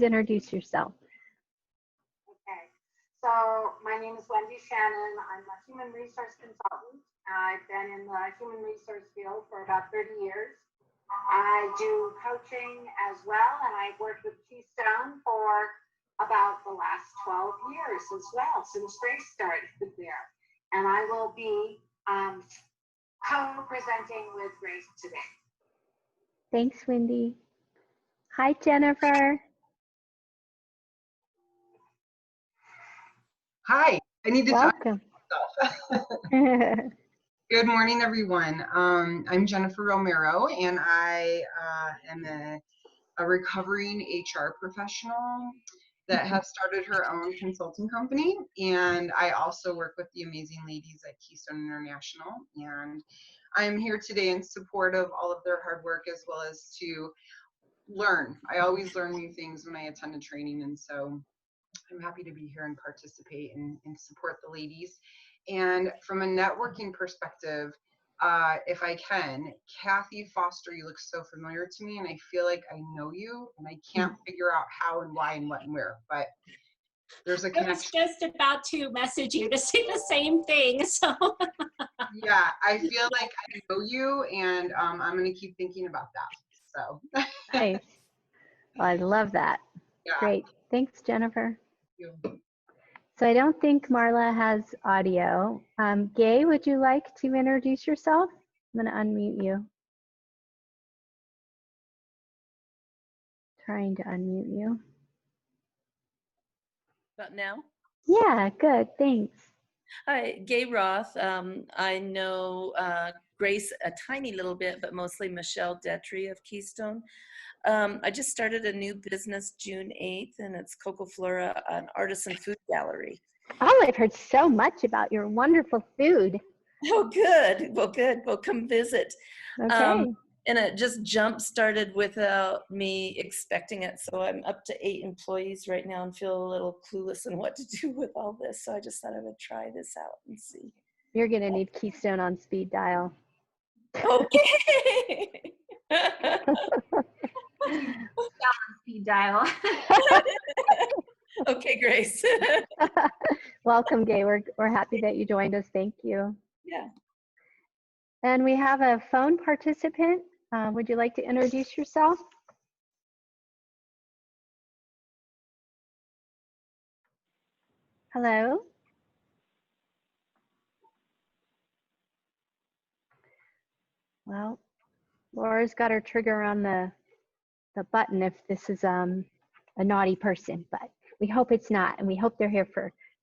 please introduce yourself? Okay, so my name is Wendy Shannon. I'm a human resource consultant. I've been in the human resource field for about 30 years. I do coaching as well, and I've worked with Keystone for about the last 12 years as well, since Grace started there. And I will be co-presenting with Grace today. Thanks, Wendy. Hi, Jennifer. Hi, I need to talk Welcome. to myself. Good morning, everyone. I'm Jennifer Romero, and I am a recovering HR professional that has started her own consulting company. And I also work with the amazing ladies at Keystone International. And I'm here today in support of all of their hard work, as well as to learn. I always learn new things when I attend a training. And so I'm happy to be here and participate and support the ladies. And from a networking perspective, if I can, Kathy Foster, you look so familiar to me, and I feel like I know you, and I can't figure out how and why and what and where, but there's a connection. I was just about to message you to say the same thing, so. Yeah, I feel like I know you, and I'm going to keep thinking about that, so. Nice. Well, I love that. Yeah. Great. Thanks, Jennifer. Thank you. So I don't think Marla has audio. Gay, would you like to introduce yourself? I'm going to unmute you. Trying to unmute you. About now? Yeah, good. Thanks. Hi, Gay Roth. I know Grace a tiny little bit, but mostly Michelle Detry of Keystone. I just started a new business June 8th, and it's Coco Flora, an artisan food gallery. Oh, I've heard so much about your wonderful food. Oh, good. Well, good. Well, come visit. Okay. And it just jump-started without me expecting it. So I'm up to 8 employees right now and feel a little clueless on what to do with all this. So I just thought I would try this out and see. You're going to need Keystone on speed dial. Okay. Speed dial. Okay, Grace. Welcome, Gay. We're happy that you joined us. Thank you. Yeah. And we have a phone participant. Would you like to introduce yourself? Hello? Well, Laura's got her trigger on the button if this is a naughty person, but we hope it's not, and we hope they're here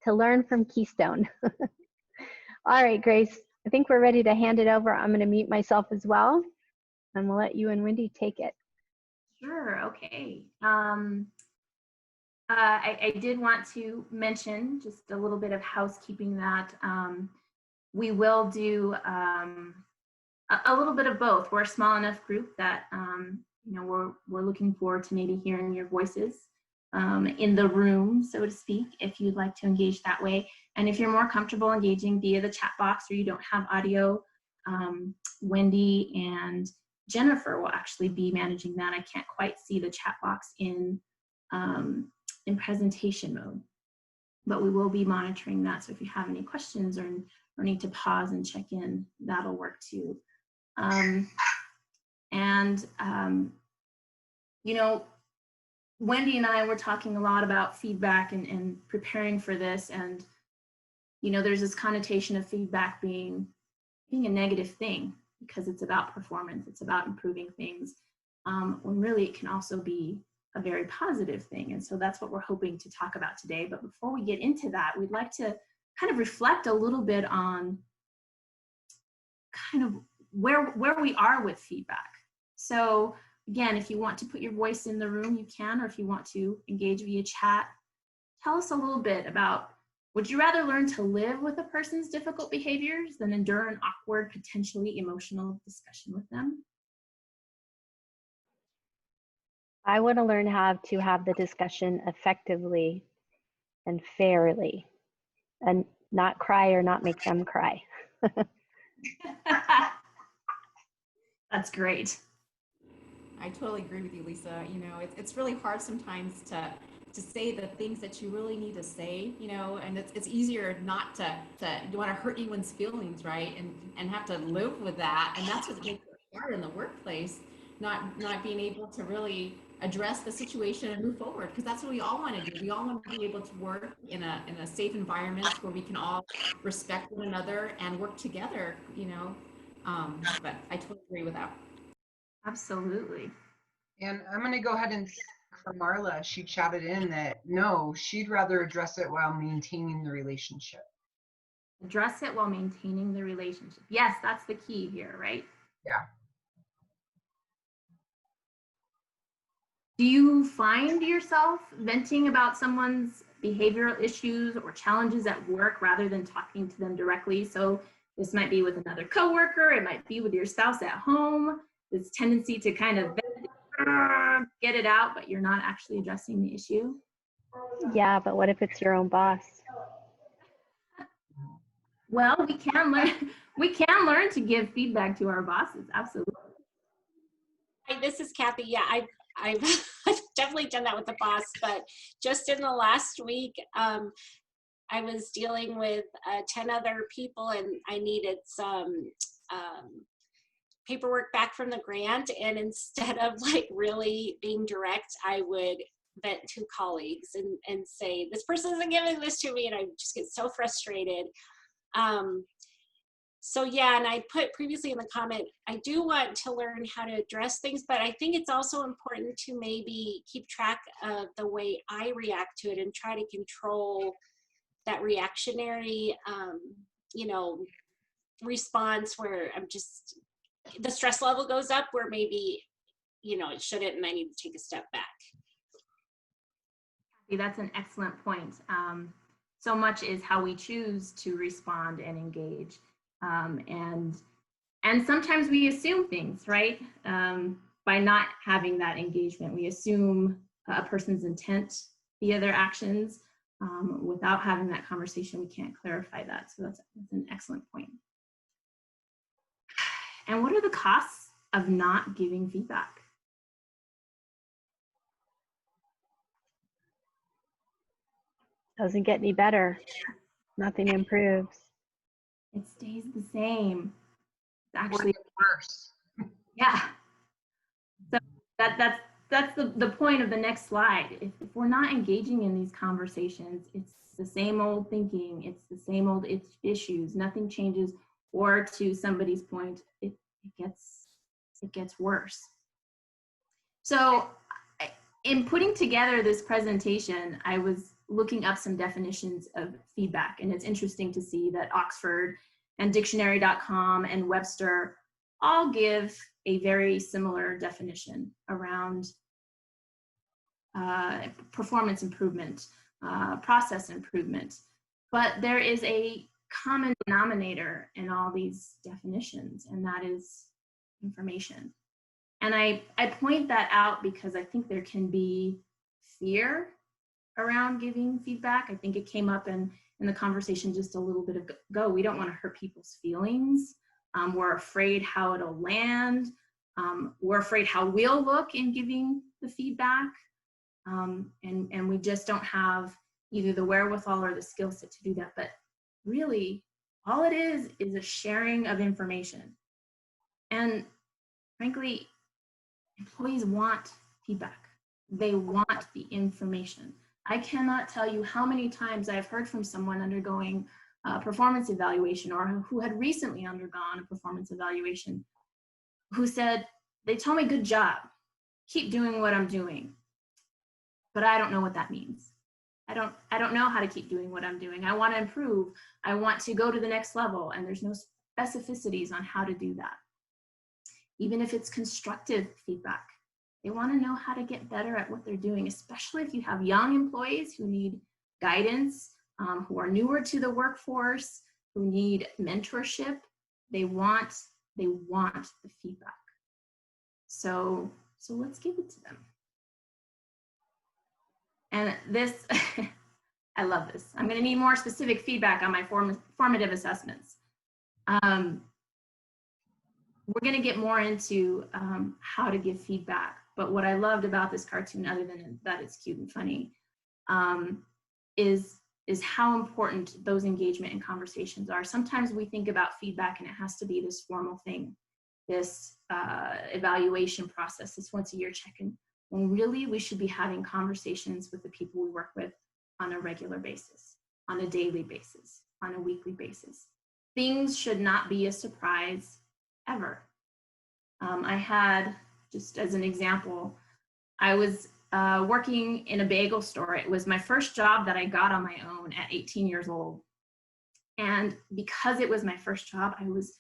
to learn from Keystone. All right, Grace, I think we're ready to hand it over. I'm going to mute myself as well, and we'll let you and Wendy take it. Sure, okay. I did want to mention just a little bit of housekeeping that we will do a little bit of both. We're a small enough group that you know, we're looking forward to maybe hearing your voices in the room, so to speak, if you'd like to engage that way. And if you're more comfortable engaging via the chat box or you don't have audio, Wendy and Jennifer will actually be managing that. I can't quite see the chat box in presentation mode, but we will be monitoring that. So if you have any questions or need to pause and check in, that'll work too. You know, Wendy and I were talking a lot about feedback and preparing for this, and you know, there's this connotation of feedback being a negative thing because it's about performance, it's about improving things, when really it can also be a very positive thing. And so that's what we're hoping to talk about today. But before we get into that, we'd like to kind of reflect a little bit on kind of where we are with feedback. So again, if you want to put your voice in the room, you can, or if you want to engage via chat, tell us a little bit about, would you rather learn to live with a person's difficult behaviors than endure an awkward, potentially emotional discussion with them? I want to learn how to have the discussion effectively and fairly and not cry or not make them cry. That's great. I totally agree with you, Lisa. You know, it's really hard sometimes to say the things that you really need to say, you know, and it's easier not to you want to hurt anyone's feelings, right? And have to live with that. And that's what makes it hard in the workplace, not being able to really address the situation and move forward, because that's what we all want to do. We all want to be able to work in a safe environment where we can all respect one another and work together, you know. But I totally agree with that. Absolutely. And I'm going to go ahead and say for Marla, she chatted in that no, she'd rather address it while maintaining the relationship. Address it while maintaining the relationship. Yes, that's the key here, right? Yeah. Do you find yourself venting about someone's behavioral issues or challenges at work rather than talking to them directly? So this might be with another coworker, it might be with your spouse at home, this tendency to kind of get it out, but you're not actually addressing the issue. Yeah, but what if it's your own boss? Well, we can learn to give feedback to our bosses. Absolutely. Hi, this is Kathy. Yeah, I've definitely done that with the boss, but just in the last week, I was dealing with 10 other people, and I needed some paperwork back from the grant. And instead of like really being direct, I would vent to colleagues and say, this person isn't giving this to me. And I just get so frustrated. So yeah, and I put previously in the comment, I do want to learn how to address things, but I think it's also important to maybe keep track of the way I react to it and try to control that reactionary, you know, response where I'm just, the stress level goes up where maybe, you know, it shouldn't, and I need to take a step back. That's an excellent point. So much is how we choose to respond and engage. And sometimes we assume things, right? By not having that engagement, we assume a person's intent via their actions. Without having that conversation, we can't clarify that. So that's an excellent point. And what are the costs of not giving feedback? Doesn't get any better. Nothing improves. It stays the same. It's actually worse. Yeah. So that's the point of the next slide. If we're not engaging in these conversations, it's the same old thinking, it's the same old issues, nothing changes, or to somebody's point, it gets worse. So in putting together this presentation, I was looking up some definitions of feedback, and it's interesting to see that Oxford and dictionary.com and Webster all give a very similar definition around performance improvement, process improvement. But there is a common denominator in all these definitions, and that is information. And I point that out because I think there can be fear around giving feedback. I think it came up in the conversation just a little bit ago. We don't want to hurt people's feelings. We're afraid how it'll land. We're afraid how we'll look in giving the feedback. And we just don't have either the wherewithal or the skill set to do that. But really, all it is a sharing of information. And frankly, employees want feedback. They want the information. I cannot tell you how many times I've heard from someone undergoing a performance evaluation or who had recently undergone a performance evaluation who said, they told me good job, keep doing what I'm doing, but I don't know what that means. I don't know how to keep doing what I'm doing. I want to improve. I want to go to the next level, and there's no specificities on how to do that. Even if it's constructive feedback, they want to know how to get better at what they're doing, especially if you have young employees who need guidance, who are newer to the workforce, who need mentorship. They want the feedback. So let's give it to them. And this, I love this. I'm going to need more specific feedback on my formative assessments. we're going to get more into how to give feedback. But what I loved about this cartoon, other than that it's cute and funny, is how important those engagement and conversations are. Sometimes we think about feedback and it has to be this formal thing, this evaluation process, this once a year check-in, when really we should be having conversations with the people we work with on a regular basis, on a daily basis, on a weekly basis. Things should not be a surprise ever. I had, just as an example, I was working in a bagel store. It was my first job that I got on my own at 18 years old. And because it was my first job, I was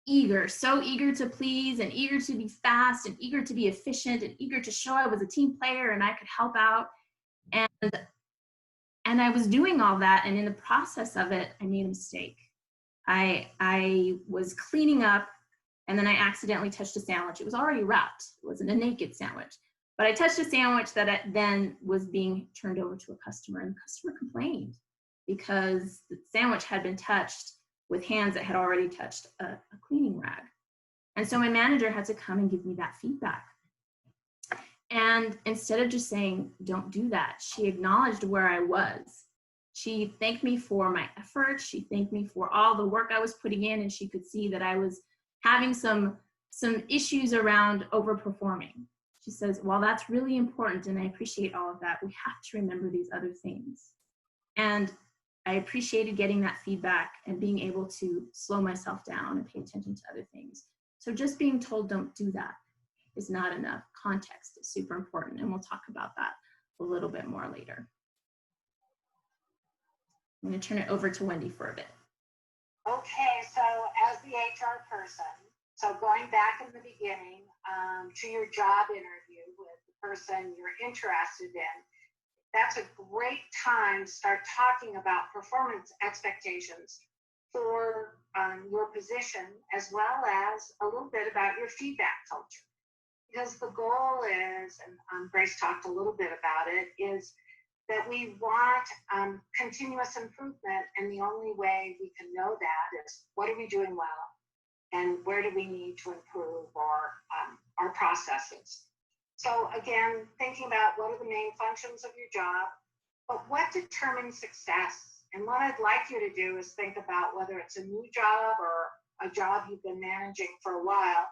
eager, so eager to please and eager to be fast and eager to be efficient and eager to show I was a team player and I could help out. And I was doing all that. And in the process of it, I made a mistake. I was cleaning up and then I accidentally touched a sandwich. It was already wrapped. It wasn't a naked sandwich. But I touched a sandwich that then was being turned over to a customer, and the customer complained because the sandwich had been touched with hands that had already touched a cleaning rag. And so my manager had to come and give me that feedback. And instead of just saying, don't do that, she acknowledged where I was. She thanked me for my effort. She thanked me for all the work I was putting in, and she could see that I was having some issues around overperforming. She says, while that's really important and I appreciate all of that, we have to remember these other things. And I appreciated getting that feedback and being able to slow myself down and pay attention to other things. So just being told don't do that is not enough. Context is super important, and we'll talk about that a little bit more later. I'm going to turn it over to Wendy for a bit. Okay, so as the HR person, so going back in the beginning to your job interview with the person you're interested in, that's a great time to start talking about performance expectations for your position, as well as a little bit about your feedback culture. Because the goal is, and Grace talked a little bit about it, is that we want continuous improvement, and the only way we can know that is what are we doing well and where do we need to improve our processes. So again, thinking about what are the main functions of your job, but what determines success? And what I'd like you to do is think about whether it's a new job or a job you've been managing for a while.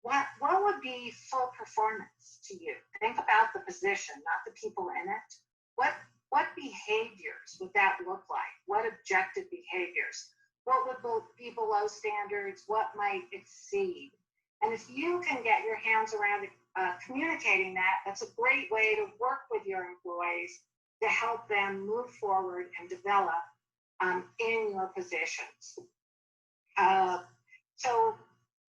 What would be full performance to you? Think about the position, not the people in it. What behaviors would that look like? What objective behaviors? What would be below standards? What might exceed? And if you can get your hands around communicating that, that's a great way to work with your employees to help them move forward and develop in your positions. So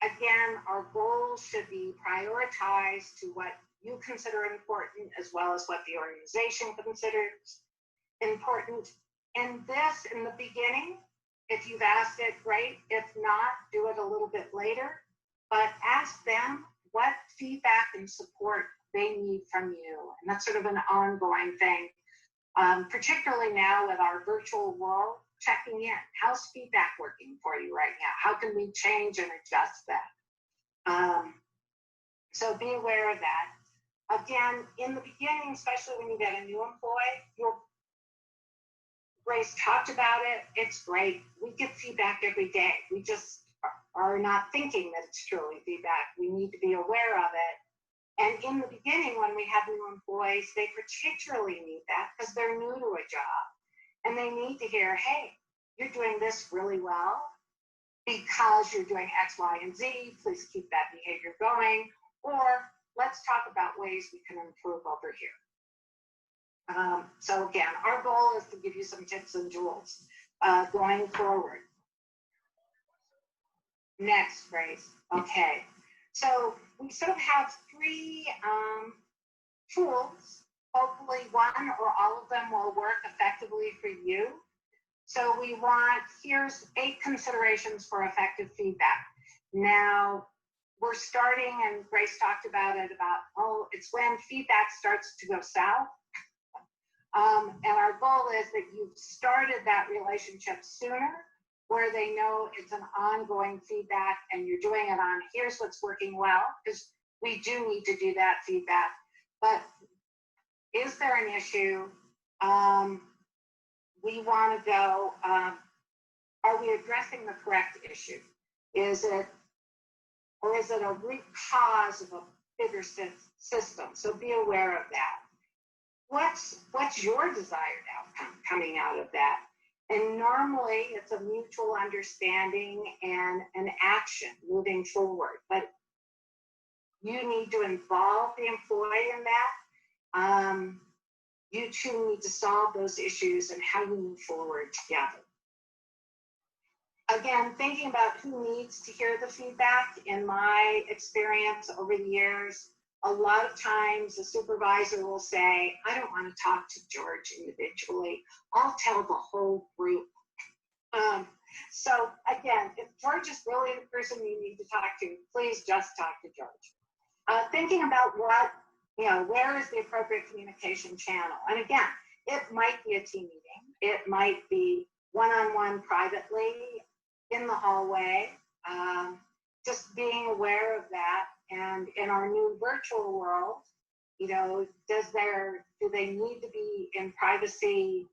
again, our goals should be prioritized to what you consider important, as well as what the organization considers important. And this, in the beginning, if you've asked it, great. If not, do it a little bit later. But ask them what feedback and support they need from you. And that's sort of an ongoing thing, particularly now with our virtual world, checking in. How's feedback working for you right now? How can we change and adjust that? So be aware of that. Again, in the beginning, especially when you get a new employee, Grace talked about it. It's great. We get feedback every day. We just are not thinking that it's truly feedback. We need to be aware of it. And in the beginning, when we have new employees, they particularly need that because they're new to a job. And they need to hear, hey, you're doing this really well because you're doing X, Y, and Z. Please keep that behavior going. Or let's talk about ways we can improve over here. So again, our goal is to give you some tips and tools going forward. Next, Grace. Okay. So we sort of have three tools. Hopefully one or all of them will work effectively for you. So we want, here's 8 considerations for effective feedback. Now, we're starting, and Grace talked about it, it's when feedback starts to go south. And our goal is that you've started that relationship sooner where they know it's an ongoing feedback and you're doing it on here's what's working well, because we do need to do that feedback. But is there an issue? We want to go, are we addressing the correct issue? Is it a root cause of a bigger system? So be aware of that. What's your desired outcome coming out of that? And normally it's a mutual understanding and an action moving forward. But you need to involve the employee in that. You two need to solve those issues and how you move forward together. Again, thinking about who needs to hear the feedback, in my experience over the years, a lot of times a supervisor will say, I don't want to talk to George individually. I'll tell the whole group. So again, if George is really the person you need to talk to, please just talk to George. Thinking about where is the appropriate communication channel? And again, it might be a team meeting. It might be one-on-one privately in the hallway. Just being aware of that. And in our new virtual world, do they need to be in privacy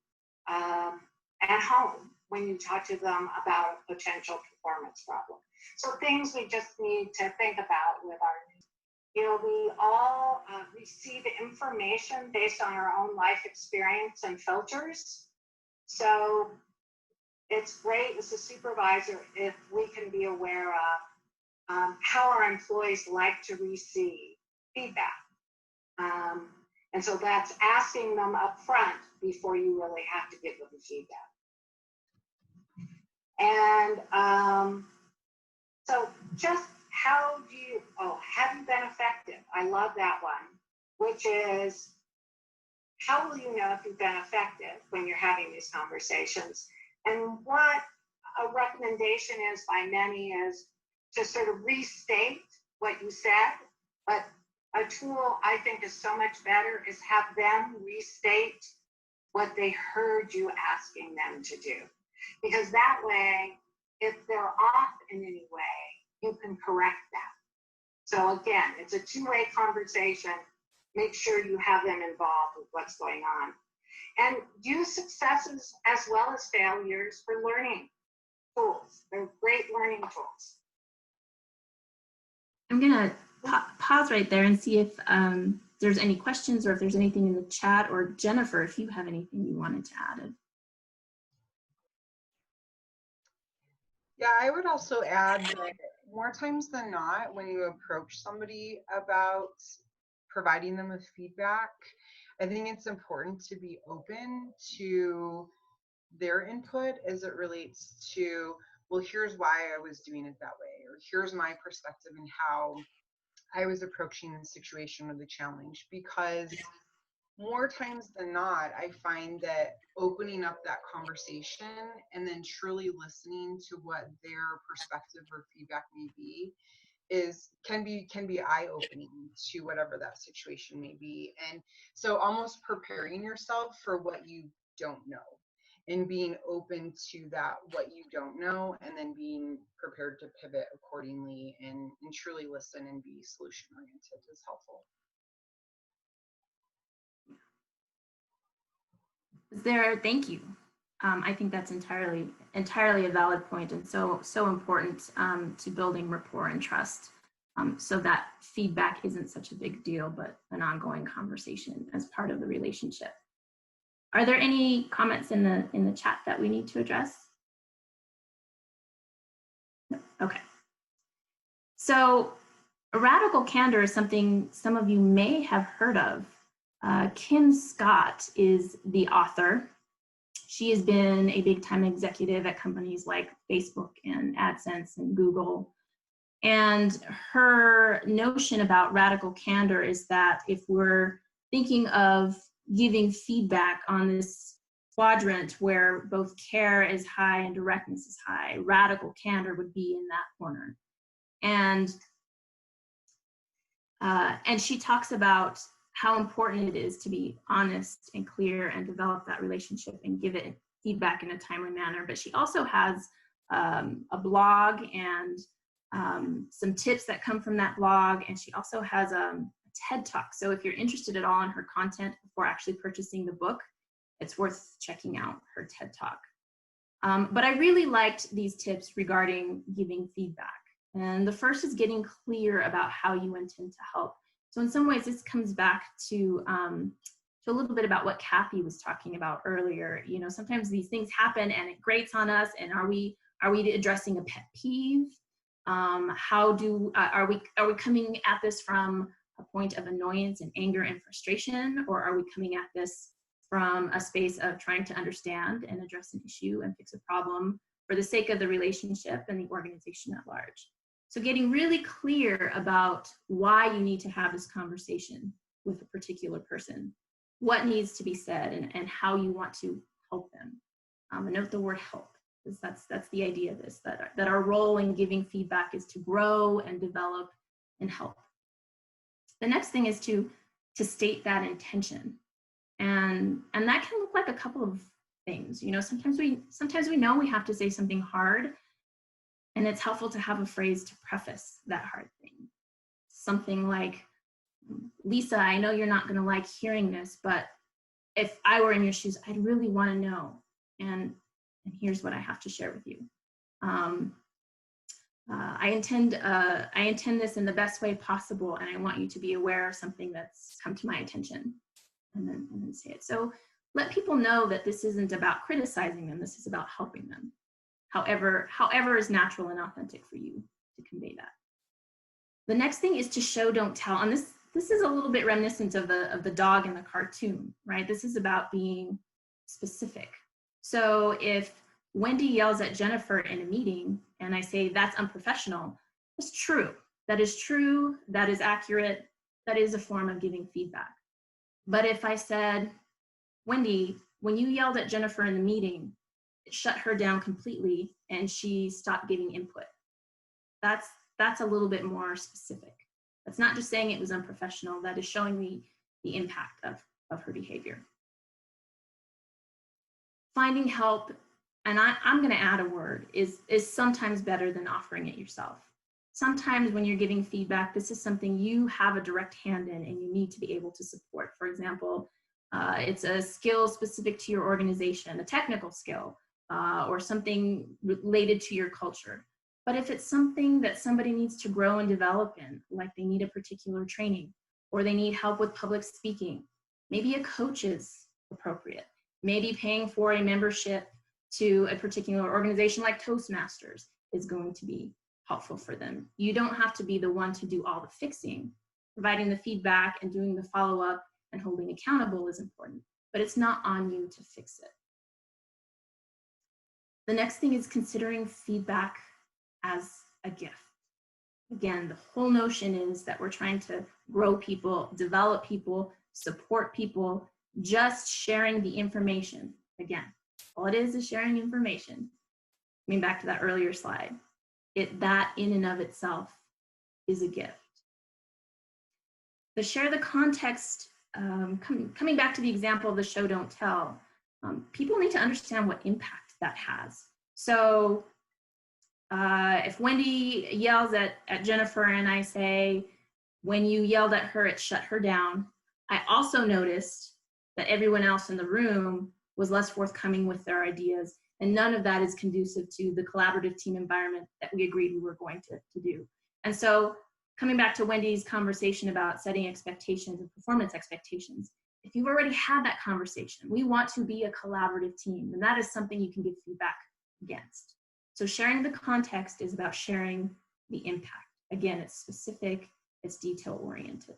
at home when you talk to them about a potential performance problem? So things we just need to think about with our we all receive information based on our own life experience and filters. So it's great as a supervisor if we can be aware of how our employees like to receive feedback. And so that's asking them up front before you really have to give them the feedback. And so just have you been effective? I love that one, which is, how will you know if you've been effective when you're having these conversations? And what a recommendation is by many is to sort of restate what you said, but a tool I think is so much better is have them restate what they heard you asking them to do. Because that way, if they're off in any way, you can correct that. So again, it's a two-way conversation. Make sure you have them involved with what's going on. And use successes as well as failures for learning tools. They're great learning tools. I'm gonna pause right there and see if there's any questions or if there's anything in the chat, or Jennifer, if you have anything you wanted to add. Yeah, I would also add that more times than not, when you approach somebody about providing them with feedback, I think it's important to be open to their input as it relates to, well, here's why I was doing it that way, or here's my perspective and how I was approaching the situation or the challenge. Because more times than not, I find that opening up that conversation and then truly listening to what their perspective or feedback may be can be eye-opening to whatever that situation may be. And so almost preparing yourself for what you don't know and being open to that, what you don't know, and then being prepared to pivot accordingly and truly listen and be solution oriented is helpful. Thank you. I think that's entirely a valid point, and so important to building rapport and trust, so that feedback isn't such a big deal, but an ongoing conversation as part of the relationship. Are there any comments in the chat that we need to address? No. Okay. So radical candor is something some of you may have heard of. Kim Scott is the author. She has been a big-time executive at companies like Facebook and AdSense and Google. And her notion about radical candor is that if we're thinking of giving feedback on this quadrant where both care is high and directness is high, radical candor would be in that corner. And she talks about how important it is to be honest and clear and develop that relationship and give it feedback in a timely manner. But she also has a blog and some tips that come from that blog. And she also has a TED Talk. So if you're interested at all in her content before actually purchasing the book, it's worth checking out her TED Talk. But I really liked these tips regarding giving feedback. And the first is getting clear about how you intend to help. So in some ways, this comes back to a little bit about what Kathy was talking about earlier. You know, sometimes these things happen and it grates on us. And are we addressing a pet peeve? Are we coming at this from a point of annoyance and anger and frustration, or are we coming at this from a space of trying to understand and address an issue and fix a problem for the sake of the relationship and the organization at large? So getting really clear about why you need to have this conversation with a particular person, what needs to be said, and how you want to help them. And note the word help, because that's the idea of this, that our role in giving feedback is to grow and develop and help. The next thing is to state that intention. And that can look like a couple of things. You know, sometimes we know we have to say something hard, and it's helpful to have a phrase to preface that hard thing. Something like, Lisa, I know you're not going to like hearing this, but if I were in your shoes, I'd really want to know. And here's what I have to share with you. I intend this in the best way possible, and I want you to be aware of something that's come to my attention. And then say it. So let people know that this isn't about criticizing them. This is about helping them. However is natural and authentic for you to convey that. The next thing is to show, don't tell. And this is a little bit reminiscent of the dog in the cartoon, right? This is about being specific. So if Wendy yells at Jennifer in a meeting and I say that's unprofessional, that's true. That is true. That is accurate. That is a form of giving feedback. But if I said, Wendy, when you yelled at Jennifer in the meeting, it shut her down completely and she stopped giving input. That's a little bit more specific. That's not just saying it was unprofessional. That is showing me the impact of her behavior. Finding help, and I'm going to add a word, is sometimes better than offering it yourself. Sometimes when you're giving feedback, this is something you have a direct hand in and you need to be able to support. For example, it's a skill specific to your organization, a technical skill, or something related to your culture. But if it's something that somebody needs to grow and develop in, like they need a particular training, or they need help with public speaking, maybe a coach is appropriate. Maybe paying for a membership to a particular organization like Toastmasters is going to be helpful for them. You don't have to be the one to do all the fixing. Providing the feedback and doing the follow-up and holding accountable is important, but it's not on you to fix it. The next thing is considering feedback as a gift. Again, the whole notion is that we're trying to grow people, develop people, support people. Just sharing the information. Again, all it is sharing information. Coming back to that earlier slide. That in and of itself is a gift. To share the context, coming back to the example of the show don't tell, people need to understand what impact that has. So if Wendy yells at Jennifer and I say, when you yelled at her, it shut her down, I also noticed that everyone else in the room was less forthcoming with their ideas, and none of that is conducive to the collaborative team environment that we agreed we were going to do. And so coming back to Wendy's conversation about setting expectations and performance expectations, if you've already had that conversation, we want to be a collaborative team, and that is something you can give feedback against. So sharing the context is about sharing the impact. Again, it's specific, it's detail-oriented.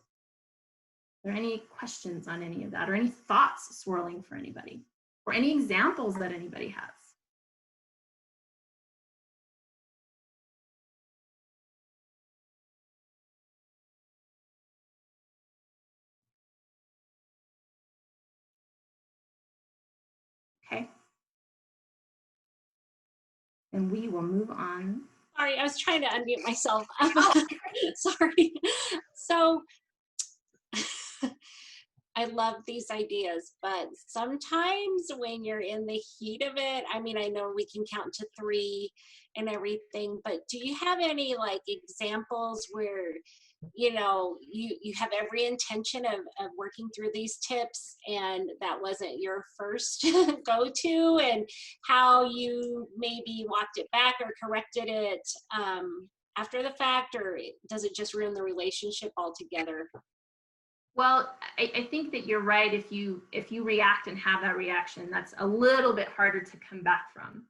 Are there any questions on any of that, or any thoughts swirling for anybody, or any examples that anybody has? Okay. And we will move on. Sorry, I was trying to unmute myself. Sorry. So I love these ideas, but sometimes when you're in the heat of it, I mean, I know we can count to 3 and everything, but do you have any like examples where, you know, you have every intention of working through these tips and that wasn't your first go-to, and how you maybe walked it back or corrected it after the fact, or does it just ruin the relationship altogether? Well, I think that you're right. If you react and have that reaction, that's a little bit harder to come back from.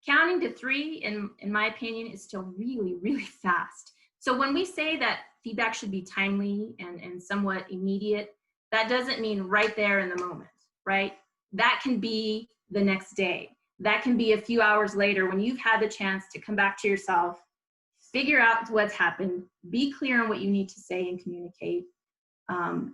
Counting to 3, in my opinion, is still really, really fast. So when we say that feedback should be timely and somewhat immediate, that doesn't mean right there in the moment, right? That can be the next day. That can be a few hours later when you've had the chance to come back to yourself, figure out what's happened, be clear on what you need to say and communicate.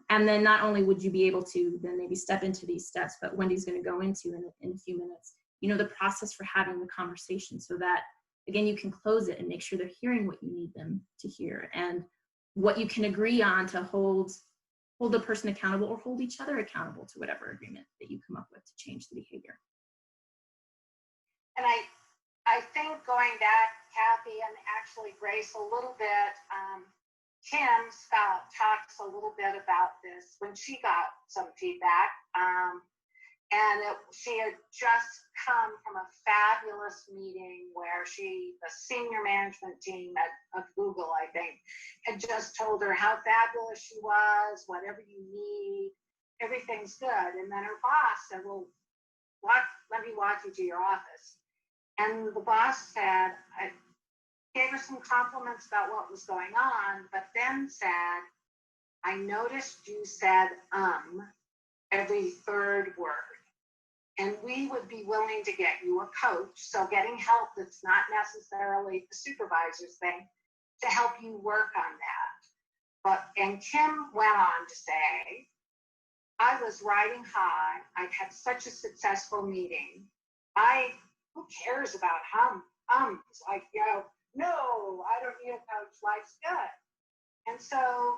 And then not only would you be able to then maybe step into these steps, but Wendy's going to go into in a few minutes, you know, the process for having the conversation so that, again, you can close it and make sure they're hearing what you need them to hear and what you can agree on to hold the person accountable or hold each other accountable to whatever agreement that you come up with to change the behavior. And I think going back, Kathy, and actually Grace, a little bit, Kim Scott talks a little bit about this when she got some feedback. She had just come from a fabulous meeting where the senior management team of Google, I think, had just told her how fabulous she was, whatever you need, everything's good. And then her boss said, well, let me walk you to your office. And the boss said, I gave her some compliments about what was going on, but then said, I noticed you said every third word. And we would be willing to get you a coach, so getting help that's not necessarily the supervisor's thing, to help you work on that. And Kim went on to say, I was riding high. I'd had such a successful meeting. Who cares about ums? Like, you know, no, I don't need a coach. Life's good. And so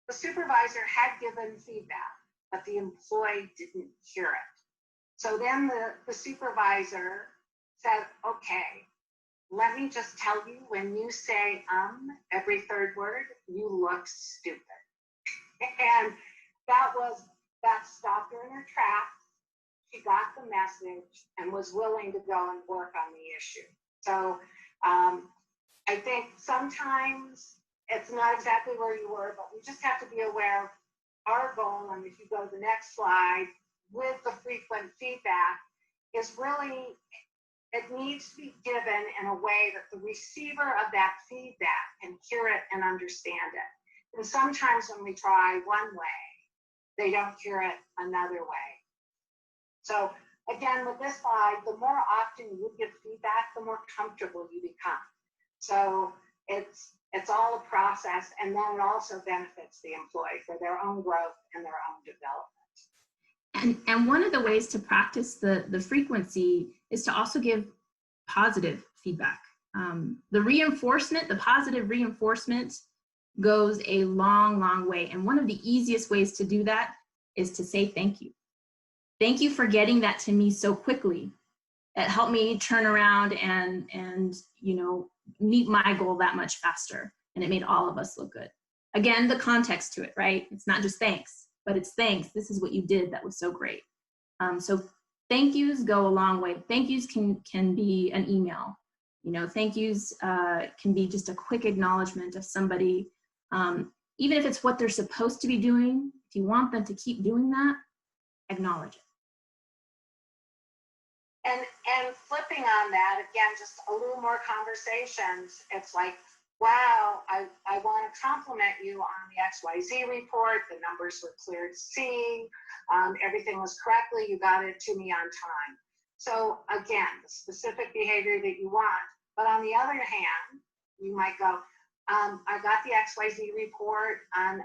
the supervisor had given feedback, but the employee didn't hear it. So then the supervisor said, okay, let me just tell you, when you say every third word, you look stupid. And that stopped her in her tracks. She got the message and was willing to go and work on the issue. So I think sometimes it's not exactly where you were, but we just have to be aware of our goal. And if you go to the next slide, with the frequent feedback, is really, it needs to be given in a way that the receiver of that feedback can hear it and understand it. And sometimes when we try one way, they don't hear it another way. So again, with this slide, the more often you give feedback, the more comfortable you become. So it's all a process, and then it also benefits the employee for their own growth and their own development. And one of the ways to practice the frequency is to also give positive feedback. The positive reinforcement goes a long, long way. And one of the easiest ways to do that is to say thank you. Thank you for getting that to me so quickly. It helped me turn around and you know, meet my goal that much faster. And it made all of us look good. Again, the context to it, right? It's not just thanks, but it's thanks. This is what you did that was so great. So thank yous go a long way. Thank yous can be an email. You know, thank yous can be just a quick acknowledgement of somebody. Even if it's what they're supposed to be doing, if you want them to keep doing that, acknowledge it. And flipping on that, again, just a little more conversations. It's like, wow, I want to compliment you on the XYZ report. The numbers were clear to see. Everything was correctly. You got it to me on time. So again, the specific behavior that you want. But on the other hand, you might go, I got the XYZ report and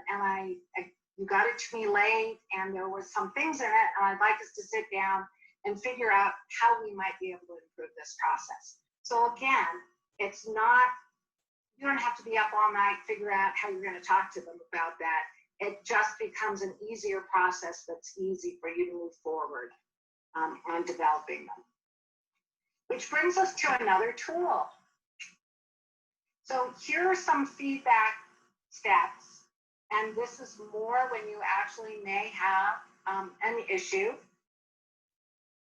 you got it to me late, and there were some things in it, and I'd like us to sit down and figure out how we might be able to improve this process. So again, it's not, you don't have to be up all night, figure out how you're going to talk to them about that. it just becomes an easier process that's easy for you to move forward on developing them. Which brings us to another tool. So here are some feedback steps, and this is more when you actually may have an issue.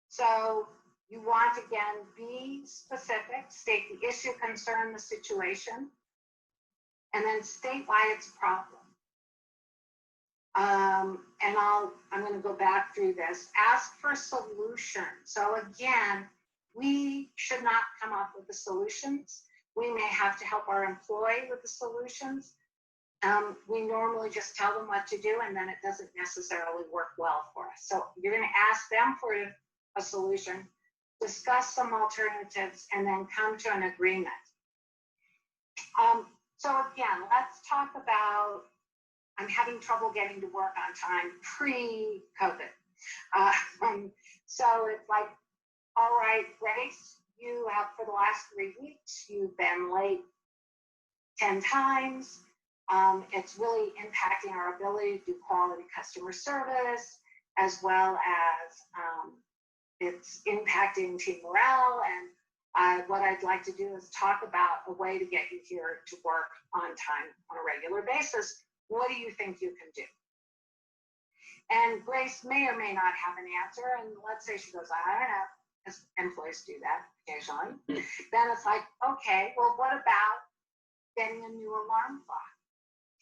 So you want, again, be specific, state the issue, concern, the situation, and then state why it's a problem. And I'm going to go back through this. Ask for solutions. So again, we should not come up with the solutions. We may have to help our employee with the solutions. We normally just tell them what to do, and then it doesn't necessarily work well for us. So you're going to ask them for a solution, discuss some alternatives, and then come to an agreement. So again, let's talk about, I'm having trouble getting to work on time pre-COVID. So it's like, all right, Grace, you have for the last 3 weeks, you've been late 10 times. It's really impacting our ability to do quality customer service, as well as it's impacting team morale. And what I'd like to do is talk about a way to get you here to work on time on a regular basis. What do you think you can do? And Grace may or may not have an answer. And let's say she goes, I don't know, because employees do that occasionally. Then it's like, okay, well, what about getting a new alarm clock?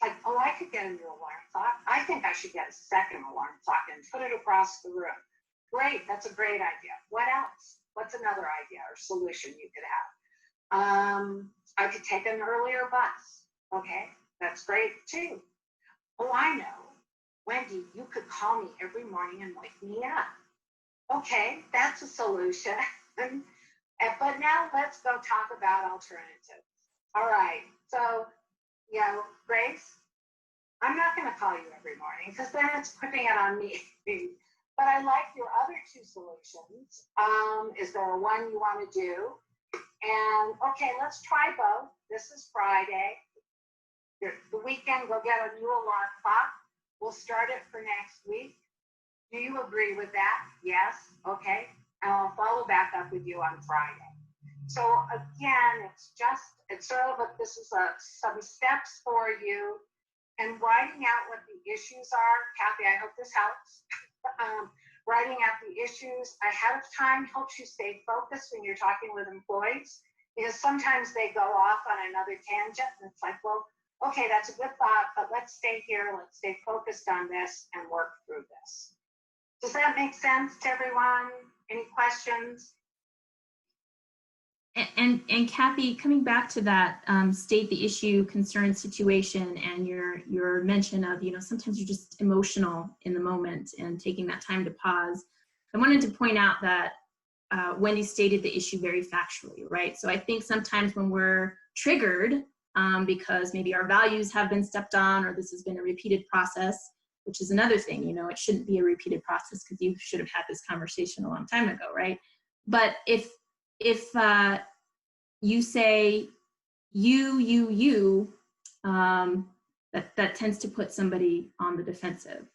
Like, oh, I could get a new alarm clock. I think I should get a second alarm clock and put it across the room. Great, that's a great idea. What else? What's another idea or solution you could have? I could take an earlier bus. Okay, that's great too. Oh, I know. Wendy, you could call me every morning and wake me up. Okay, that's a solution. But now let's go talk about alternatives. All right, so, Grace, I'm not going to call you every morning because then it's putting it on me. But I like your other two solutions. Is there one you want to do? And okay, let's try both. This is Friday. The weekend, go get a new alarm clock. We'll start it for next week. Do you agree with that? Yes. Okay. And I'll follow back up with you on Friday. So again, it's sort of this is some steps for you, and writing out what the issues are. Kathy, I hope this helps. Writing out the issues ahead of time helps you stay focused when you're talking with employees, because sometimes they go off on another tangent and it's like, well, okay, that's a good thought, but let's stay here, let's stay focused on this and work through this. Does that make sense to everyone? Any questions? And Kathy, coming back to that, state the issue, concern, situation, and your mention of, sometimes you're just emotional in the moment and taking that time to pause. I wanted to point out that Wendy stated the issue very factually, right? So I think sometimes when we're triggered because maybe our values have been stepped on, or this has been a repeated process, which is another thing, it shouldn't be a repeated process because you should have had this conversation a long time ago, right? But if you say you, that tends to put somebody on the defensive.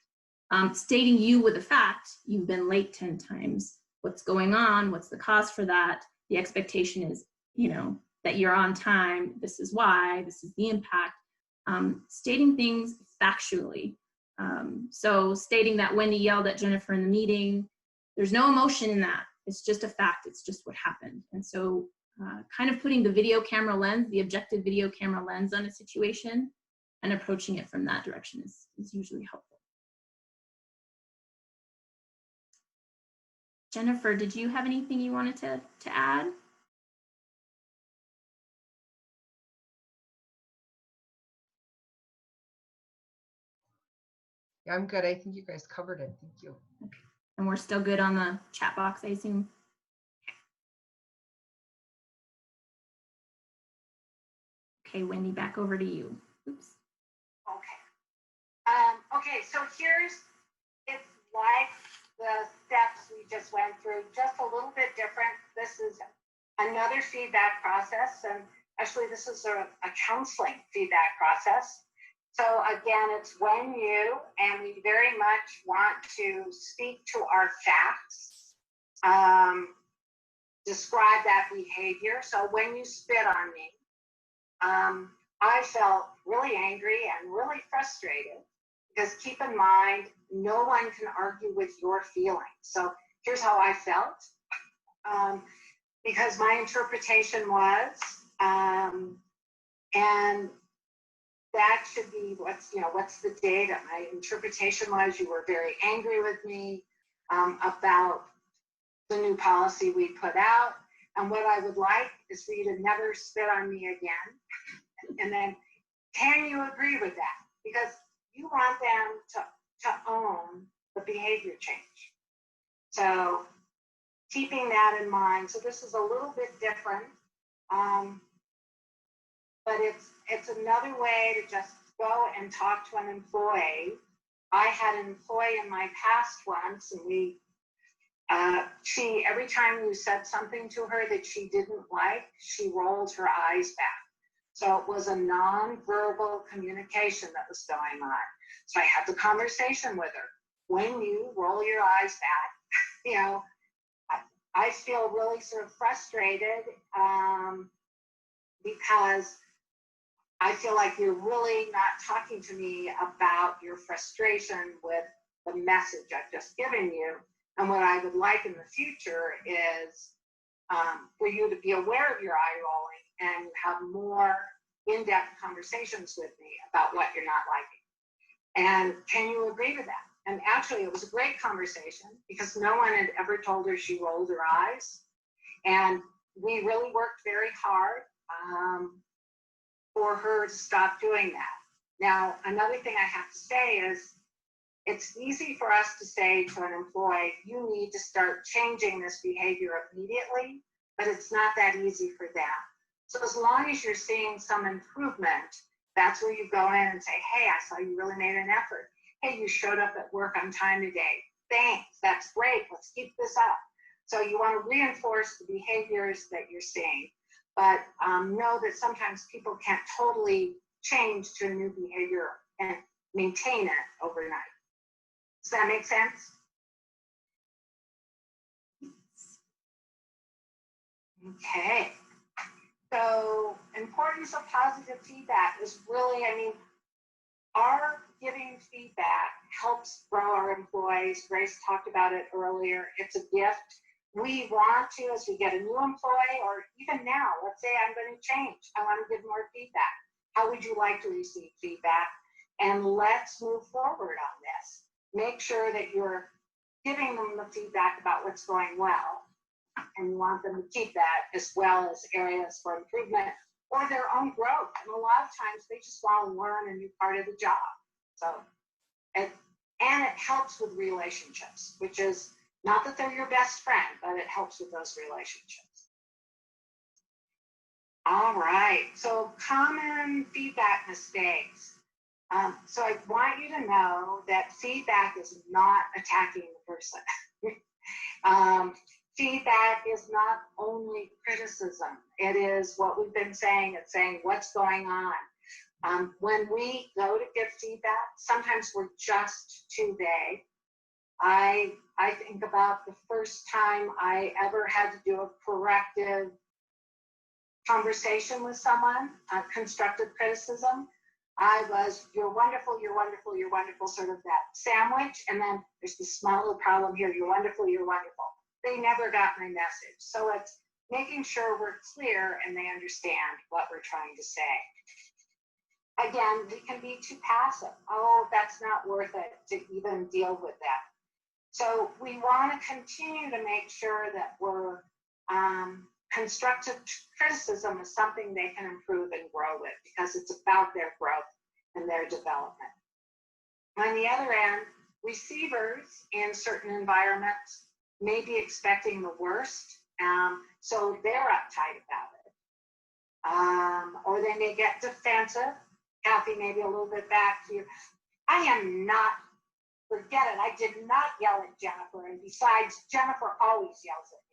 Stating you with a fact, you've been late 10 times. What's going on? What's the cause for that? The expectation is, that you're on time. This is why. This is the impact. Stating things factually. So stating that Wendy yelled at Jennifer in the meeting, there's no emotion in that. It's just a fact. It's just what happened. And so kind of putting the video camera lens, the objective video camera lens on a situation and approaching it from that direction is usually helpful. Jennifer, did you have anything you wanted to add? Yeah, I'm good. I think you guys covered it. Thank you. Okay. And we're still good on the chat box, I assume? Okay, Wendy, back over to you. Oops. Okay. Okay, so it's like the steps we just went through, just a little bit different. This is another feedback process, and actually this is a counseling feedback process. So again, it's when you, and we very much want to speak to our facts, describe that behavior. So when you spit on me, I felt really angry and really frustrated, because keep in mind, no one can argue with your feelings. So here's how I felt. Because my interpretation was, and that should be what's the data. My interpretation was you were very angry with me about the new policy we put out. And what I would like is for you to never spit on me again. And then, can you agree with that? Because you want them to own the behavior change. So keeping that in mind. So this is a little bit different, but it's another way to just go and talk to an employee. I had an employee in my past once, and she, every time you said something to her that she didn't like, she rolled her eyes back. So it was a non-verbal communication that was going on. So I had the conversation with her. When you roll your eyes back, I feel really sort of frustrated because I feel like you're really not talking to me about your frustration with the message I've just given you. And what I would like in the future is for you to be aware of your eye rolling and have more in-depth conversations with me about what you're not liking. And can you agree with that? And actually, it was a great conversation because no one had ever told her she rolled her eyes. And we really worked very hard for her to stop doing that. Now, another thing I have to say is, it's easy for us to say to an employee, you need to start changing this behavior immediately, but it's not that easy for them. So as long as you're seeing some improvement, that's where you go in and say, hey, I saw you really made an effort. Hey, you showed up at work on time today. Thanks, that's great, let's keep this up. So you want to reinforce the behaviors that you're seeing, but know that sometimes people can't totally change to a new behavior and maintain it overnight. Does that make sense? Okay. So importance of positive feedback is really, our giving feedback helps grow our employees. Grace talked about it earlier. It's a gift. We want to, as we get a new employee, or even now, let's say I'm going to change. I want to give more feedback. How would you like to receive feedback? And let's move forward on this. Make sure that you're giving them the feedback about what's going well, and you want them to keep that, as well as areas for improvement or their own growth. And a lot of times they just want to learn a new part of the job. So, and it helps with relationships, which is not that they're your best friend, but it helps with those relationships. All right, so common feedback mistakes. So I want you to know that feedback is not attacking the person. Feedback is not only criticism. It is what we've been saying. It's saying what's going on. When we go to give feedback, sometimes we're just too vague. I think about the first time I ever had to do a corrective conversation with someone, constructive criticism. I was, you're wonderful, you're wonderful, you're wonderful, sort of that sandwich. And then there's this small little problem here, you're wonderful, you're wonderful. They never got my message. So it's making sure we're clear and they understand what we're trying to say. Again, we can be too passive. Oh, that's not worth it to even deal with that. So we want to continue to make sure that we're constructive criticism is something they can improve and grow with, because it's about their growth and their development. On the other end, receivers in certain environments may be expecting the worst, so they're uptight about it. Or they may get defensive. Kathy, maybe a little bit back to you. I am not, forget it, I did not yell at Jennifer, and besides, Jennifer always yells at me.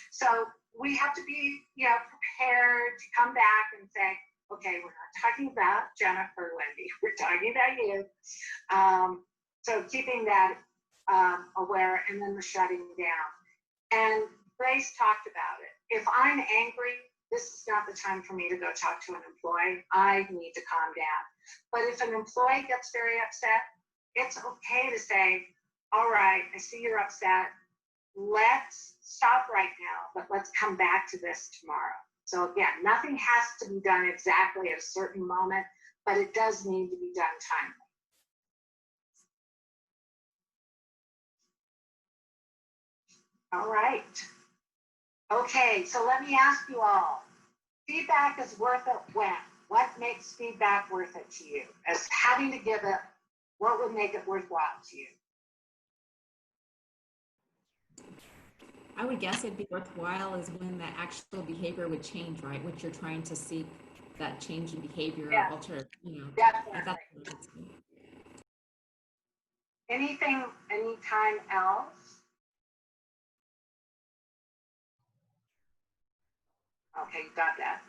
So we have to be, prepared to come back and say, okay, we're not talking about Jennifer, Wendy, we're talking about you. So keeping that aware, and then the shutting down. And Grace talked about it. If I'm angry, this is not the time for me to go talk to an employee. I need to calm down. But if an employee gets very upset, it's okay to say, all right, I see you're upset. Let's stop right now, but let's come back to this tomorrow. So again, nothing has to be done exactly at a certain moment, but it does need to be done timely. All right. Okay, so let me ask you all, feedback is worth it when? What makes feedback worth it to you? As having to give it, what would make it worthwhile to you? I would guess it'd be worthwhile is when the actual behavior would change, right? What you're trying to seek, that change in behavior, Yeah. alter, you know. Definitely. Anytime else? Okay, you got that.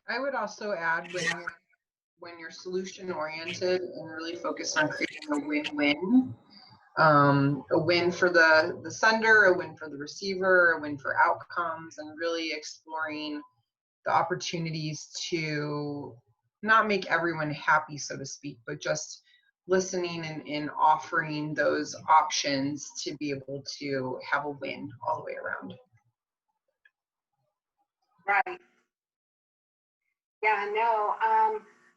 I would also add when you're solution oriented and really focused on creating a win-win, a win for the sender, a win for the receiver, a win for outcomes, and really exploring the opportunities to not make everyone happy, so to speak, but just listening and offering those options to be able to have a win all the way around. Right. Yeah, no,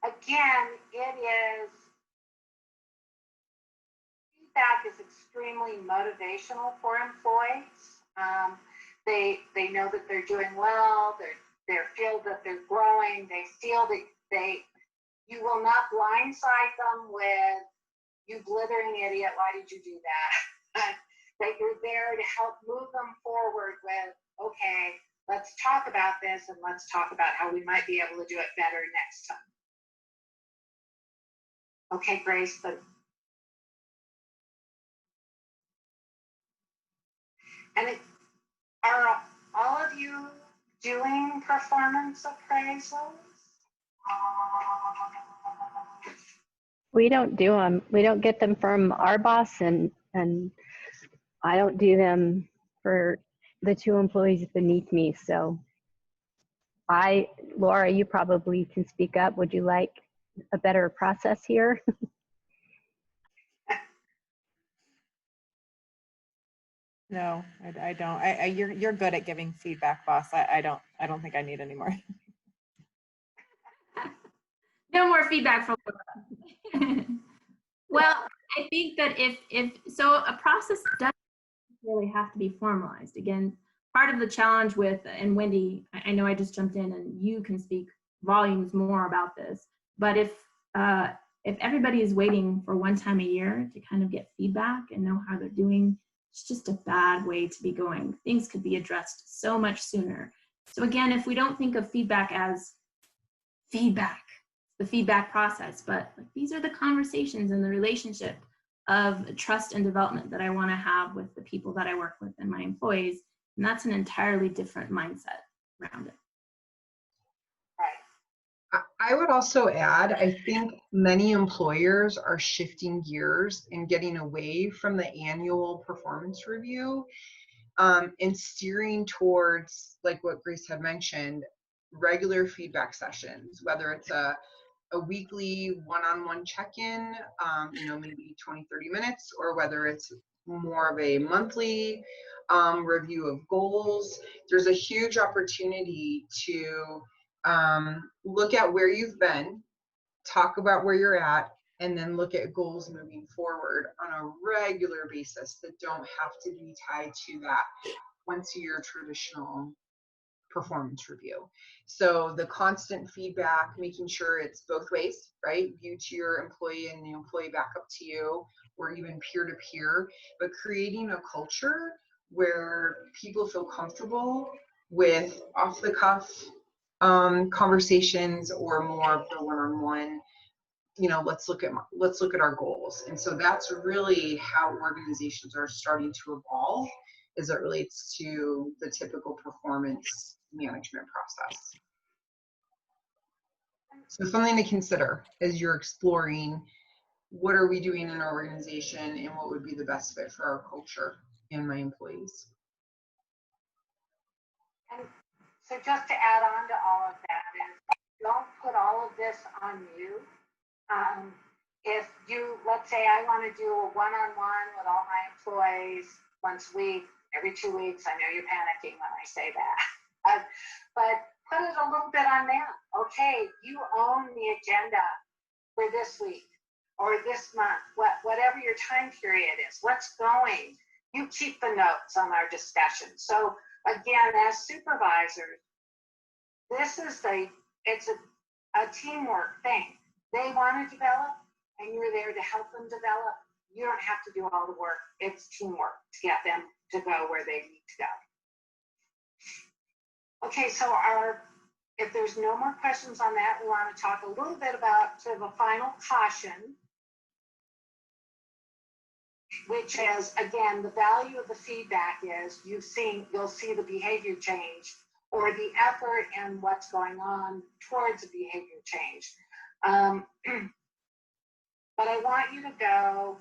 again, feedback is extremely motivational for employees. They know that they're doing well, they feel that they're growing, they feel that you will not blindside them with, you blithering idiot, why did you do that? That you're there to help move them forward with, okay, let's talk about this and let's talk about how we might be able to do it better next time. Okay, Grace, are all of you doing performance appraisals? We don't do them. We don't get them from our boss, and I don't do them for the 2 employees beneath me. So Laura, you probably can speak up. Would you like a better process here? No, I don't. You're good at giving feedback, boss. I don't think I need any more. No more feedback from Laura. Well, I think that if so, a process doesn't really have to be formalized. Again, part of the challenge with, and Wendy, I know I just jumped in and you can speak volumes more about this, but if everybody is waiting for one time a year to kind of get feedback and know how they're doing, it's just a bad way to be going. Things could be addressed so much sooner. So again, if we don't think of feedback as feedback, the feedback process, but like, these are the conversations and the relationship of trust and development that I want to have with the people that I work with and my employees. And that's an entirely different mindset around it. I would also add, I think many employers are shifting gears and getting away from the annual performance review and steering towards, like what Grace had mentioned, regular feedback sessions, whether it's a weekly one-on-one check-in, maybe 20, 30 minutes, or whether it's more of a monthly review of goals. There's a huge opportunity to look at where you've been, talk about where you're at, and then look at goals moving forward on a regular basis that don't have to be tied to that once a year traditional performance review. So the constant feedback, making sure it's both ways, right? You to your employee and the employee back up to you, or even peer to peer, but creating a culture where people feel comfortable with off the cuff conversations, or more of the one-on-one, let's look at our goals. And so that's really how organizations are starting to evolve. as it relates to the typical performance management process. So something to consider as you're exploring what are we doing in our organization and what would be the best fit for our culture and my employees. And so just to add on to all of that is, don't put all of this on you. If you, let's say I want to do a one-on-one with all my employees once a week, every 2 weeks, I know you're panicking when I say that, but put it a little bit on them. Okay, you own the agenda for this week or this month, whatever your time period is, what's going. You keep the notes on our discussion. So again, as supervisors, this is it's a teamwork thing. They want to develop and you're there to help them develop. You don't have to do all the work. It's teamwork to get them to go where they need to go. Okay, so if there's no more questions on that, we want to talk a little bit about sort of a final caution, which is, again, the value of the feedback is you'll see the behavior change or the effort and what's going on towards a behavior change. But I want you to go,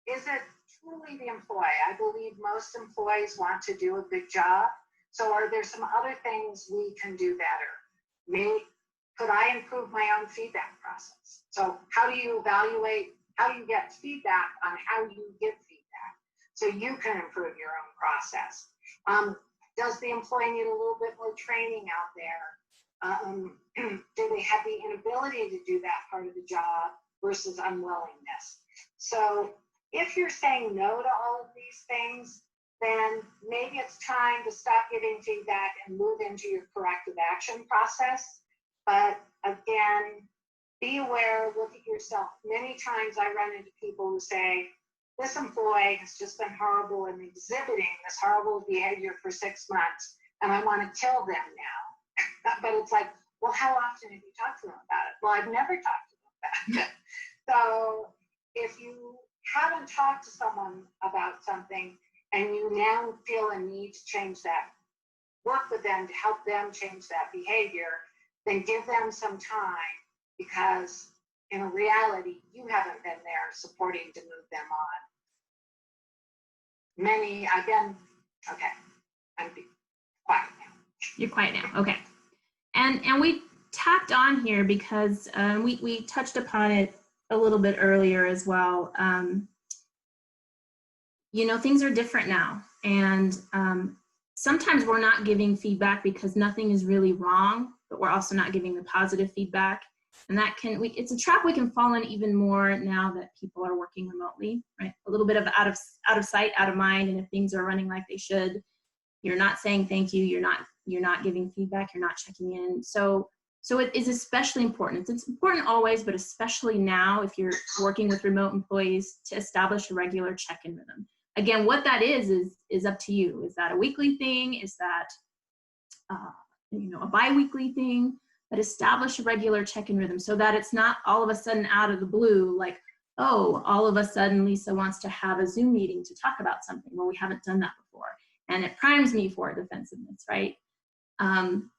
is it truly the employee? I believe most employees want to do a good job. So are there some other things we can do better? Could I improve my own feedback process? So how do you evaluate, how do you get feedback on how you give feedback so you can improve your own process? Does the employee need a little bit more training out there? Do they have the inability to do that part of the job versus unwillingness? So if you're saying no to all of these things, then maybe it's time to stop giving feedback and move into your corrective action process. But again, be aware, look at yourself. Many times I run into people who say, this employee has just been horrible and exhibiting this horrible behavior for 6 months, and I want to kill them now. But it's like, well, how often have you talked to them about it? Well, I've never talked to them about it. So if you haven't talked to someone about something and you now feel a need to change that, work with them to help them change that behavior, then give them some time, because in reality, you haven't been there supporting to move them on. Okay, I'm quiet now. You're quiet now, okay. And we tacked on here because we touched upon it a little bit earlier as well. You know, things are different now, and sometimes we're not giving feedback because nothing is really wrong, but we're also not giving the positive feedback. And that it's a trap we can fall in even more now that people are working remotely, right? A little bit of out of sight, out of mind, and if things are running like they should, you're not saying thank you, you're not giving feedback, you're not checking in. So it is especially important. It's important always, but especially now if you're working with remote employees, to establish a regular check-in rhythm. Again, what that is up to you. Is that a weekly thing? Is that a bi-weekly thing? But establish a regular check-in rhythm so that it's not all of a sudden out of the blue, like, oh, all of a sudden Lisa wants to have a Zoom meeting to talk about something. Well, we haven't done that before. And it primes me for defensiveness, right?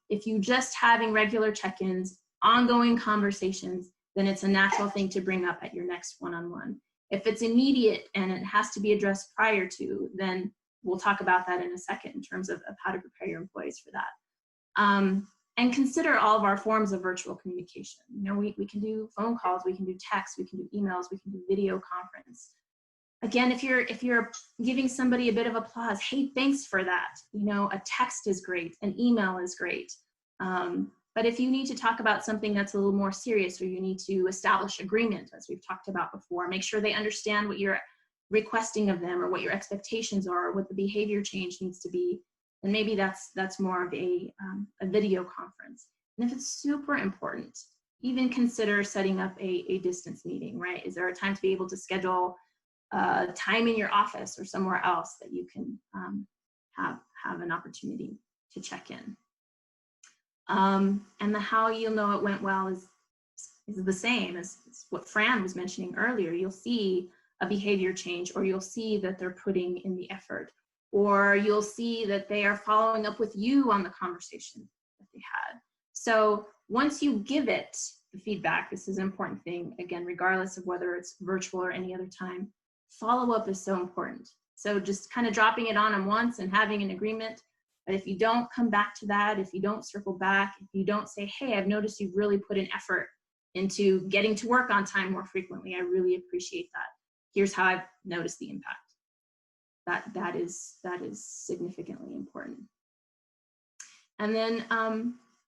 If you just having regular check-ins, ongoing conversations, then it's a natural thing to bring up at your next one-on-one. If it's immediate and it has to be addressed prior to, then we'll talk about that in a second in terms of how to prepare your employees for that. And consider all of our forms of virtual communication. You know, we can do phone calls, we can do texts, we can do emails, we can do video conference. Again, if you're giving somebody a bit of applause, hey, thanks for that. You know, a text is great, an email is great. But if you need to talk about something that's a little more serious, or you need to establish agreement, as we've talked about before, make sure they understand what you're requesting of them or what your expectations are, or what the behavior change needs to be, and maybe that's more of a video conference. And if it's super important, even consider setting up a distance meeting, right? Is there a time to be able to schedule time in your office or somewhere else that you can have an opportunity to check in? And the how you'll know it went well is the same as what Fran was mentioning earlier. You'll see a behavior change, or you'll see that they're putting in the effort, or you'll see that they are following up with you on the conversation that they had. So once you give it the feedback, this is an important thing, again, regardless of whether it's virtual or any other time, follow-up is so important. So just kind of dropping it on them once and having an agreement. But if you don't come back to that, if you don't circle back, if you don't say, hey, I've noticed you've really put an effort into getting to work on time more frequently, I really appreciate that. Here's how I've noticed the impact. That is significantly important. And then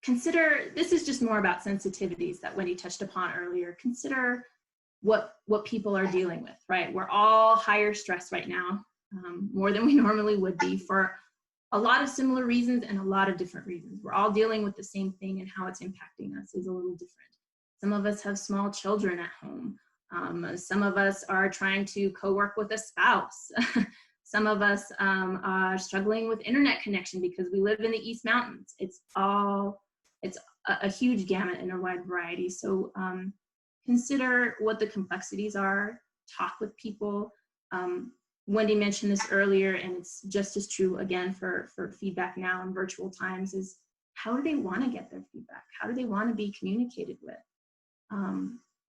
consider, this is just more about sensitivities that Wendy touched upon earlier. Consider what people are dealing with, right? We're all higher stress right now, more than we normally would be, for a lot of similar reasons and a lot of different reasons. We're all dealing with the same thing, and how it's impacting us is a little different. Some of us have small children at home. Some of us are trying to co-work with a spouse. Some of us are struggling with internet connection because we live in the East Mountains. It's a huge gamut and a wide variety. So consider what the complexities are, talk with people. Wendy mentioned this earlier, and it's just as true again for feedback now in virtual times, is how do they want to get their feedback? How do they want to be communicated with?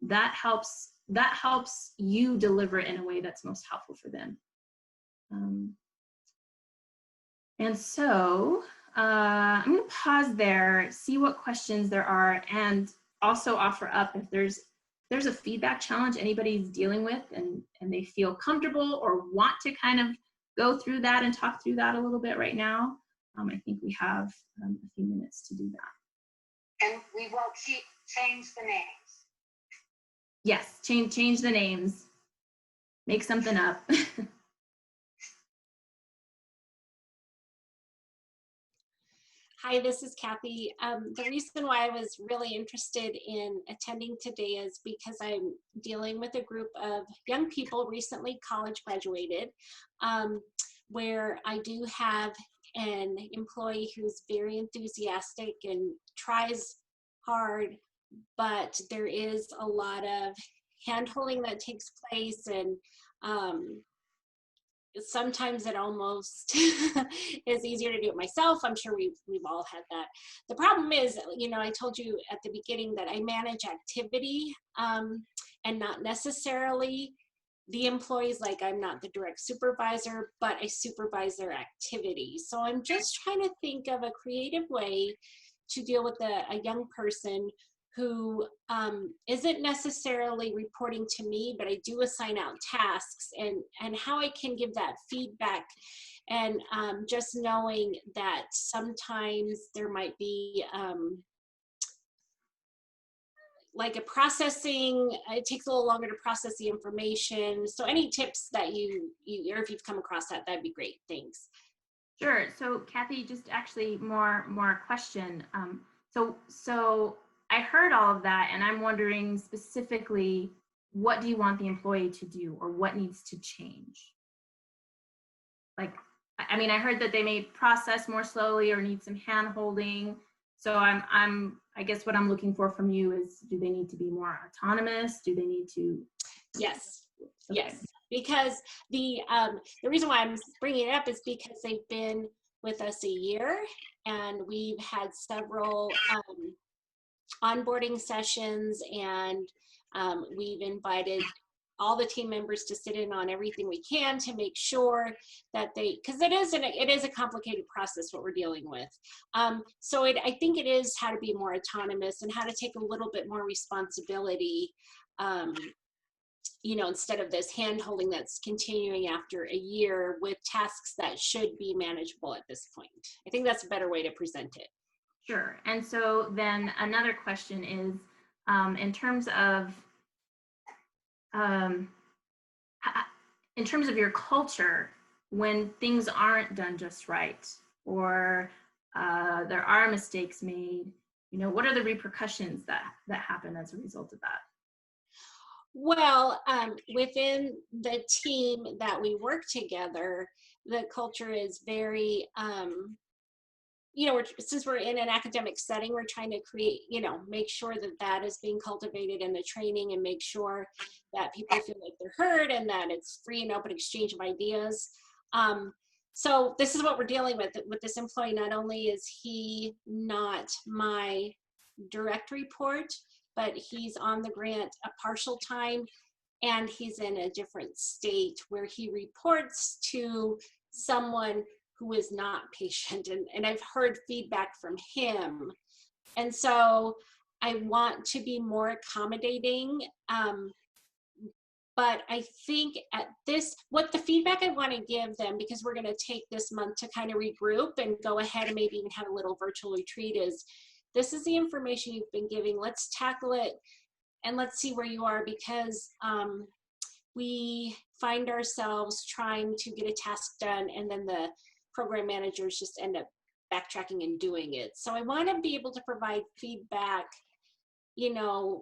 That helps you deliver it in a way that's most helpful for them. And so I'm going to pause there, see what questions there are, and also offer up if there's a feedback challenge anybody's dealing with and they feel comfortable or want to kind of go through that and talk through that a little bit right now. I think we have a few minutes to do that. And we will change the names. Yes, change the names. Make something up. Hi, this is Kathy. The reason why I was really interested in attending today is because I'm dealing with a group of young people, recently college graduated, where I do have an employee who's very enthusiastic and tries hard, but there is a lot of hand-holding that takes place, and sometimes it almost is easier to do it myself. I'm sure we've all had that. The problem is, you know, I told you at the beginning that I manage activity and not necessarily the employees. Like, I'm not the direct supervisor, but I supervise their activity. So I'm just trying to think of a creative way to deal with a young person who isn't necessarily reporting to me, but I do assign out tasks, and how I can give that feedback, and just knowing that sometimes there might be like a processing, it takes a little longer to process the information. So any tips that you or if you've come across that, that'd be great. Thanks. Sure. So Kathy, just actually more question. So I heard all of that, and I'm wondering specifically, what do you want the employee to do, or what needs to change? Like, I mean, I heard that they may process more slowly or need some hand holding. So I guess what I'm looking for from you is, do they need to be more autonomous? Do they need to? Yes. Okay. Yes. Because the reason why I'm bringing it up is because they've been with us a year, and we've had several onboarding sessions, and we've invited all the team members to sit in on everything we can to make sure that because it is a complicated process what we're dealing with. So I think it is how to be more autonomous and how to take a little bit more responsibility, you know, instead of this hand holding that's continuing after a year with tasks that should be manageable at this point. I think that's a better way to present it. Sure. And so then another question is, in terms of your culture, when things aren't done just right, or there are mistakes made, you know, what are the repercussions that happen as a result of that? Well, within the team that we work together, the culture is very, you know, since we're in an academic setting, we're trying to create, you know, make sure that that is being cultivated in the training, and make sure that people feel like they're heard and that it's free and open exchange of ideas. So this is what we're dealing with this employee. Not only is he not my direct report, but he's on the grant a partial time, and he's in a different state where he reports to someone who is not patient. And I've heard feedback from him. And so I want to be more accommodating. But I think at this, what the feedback I want to give them, because we're going to take this month to kind of regroup and go ahead and maybe even have a little virtual retreat, is this is the information you've been giving. Let's tackle it and let's see where you are, because we find ourselves trying to get a task done and then the program managers just end up backtracking and doing it. So I want to be able to provide feedback, you know,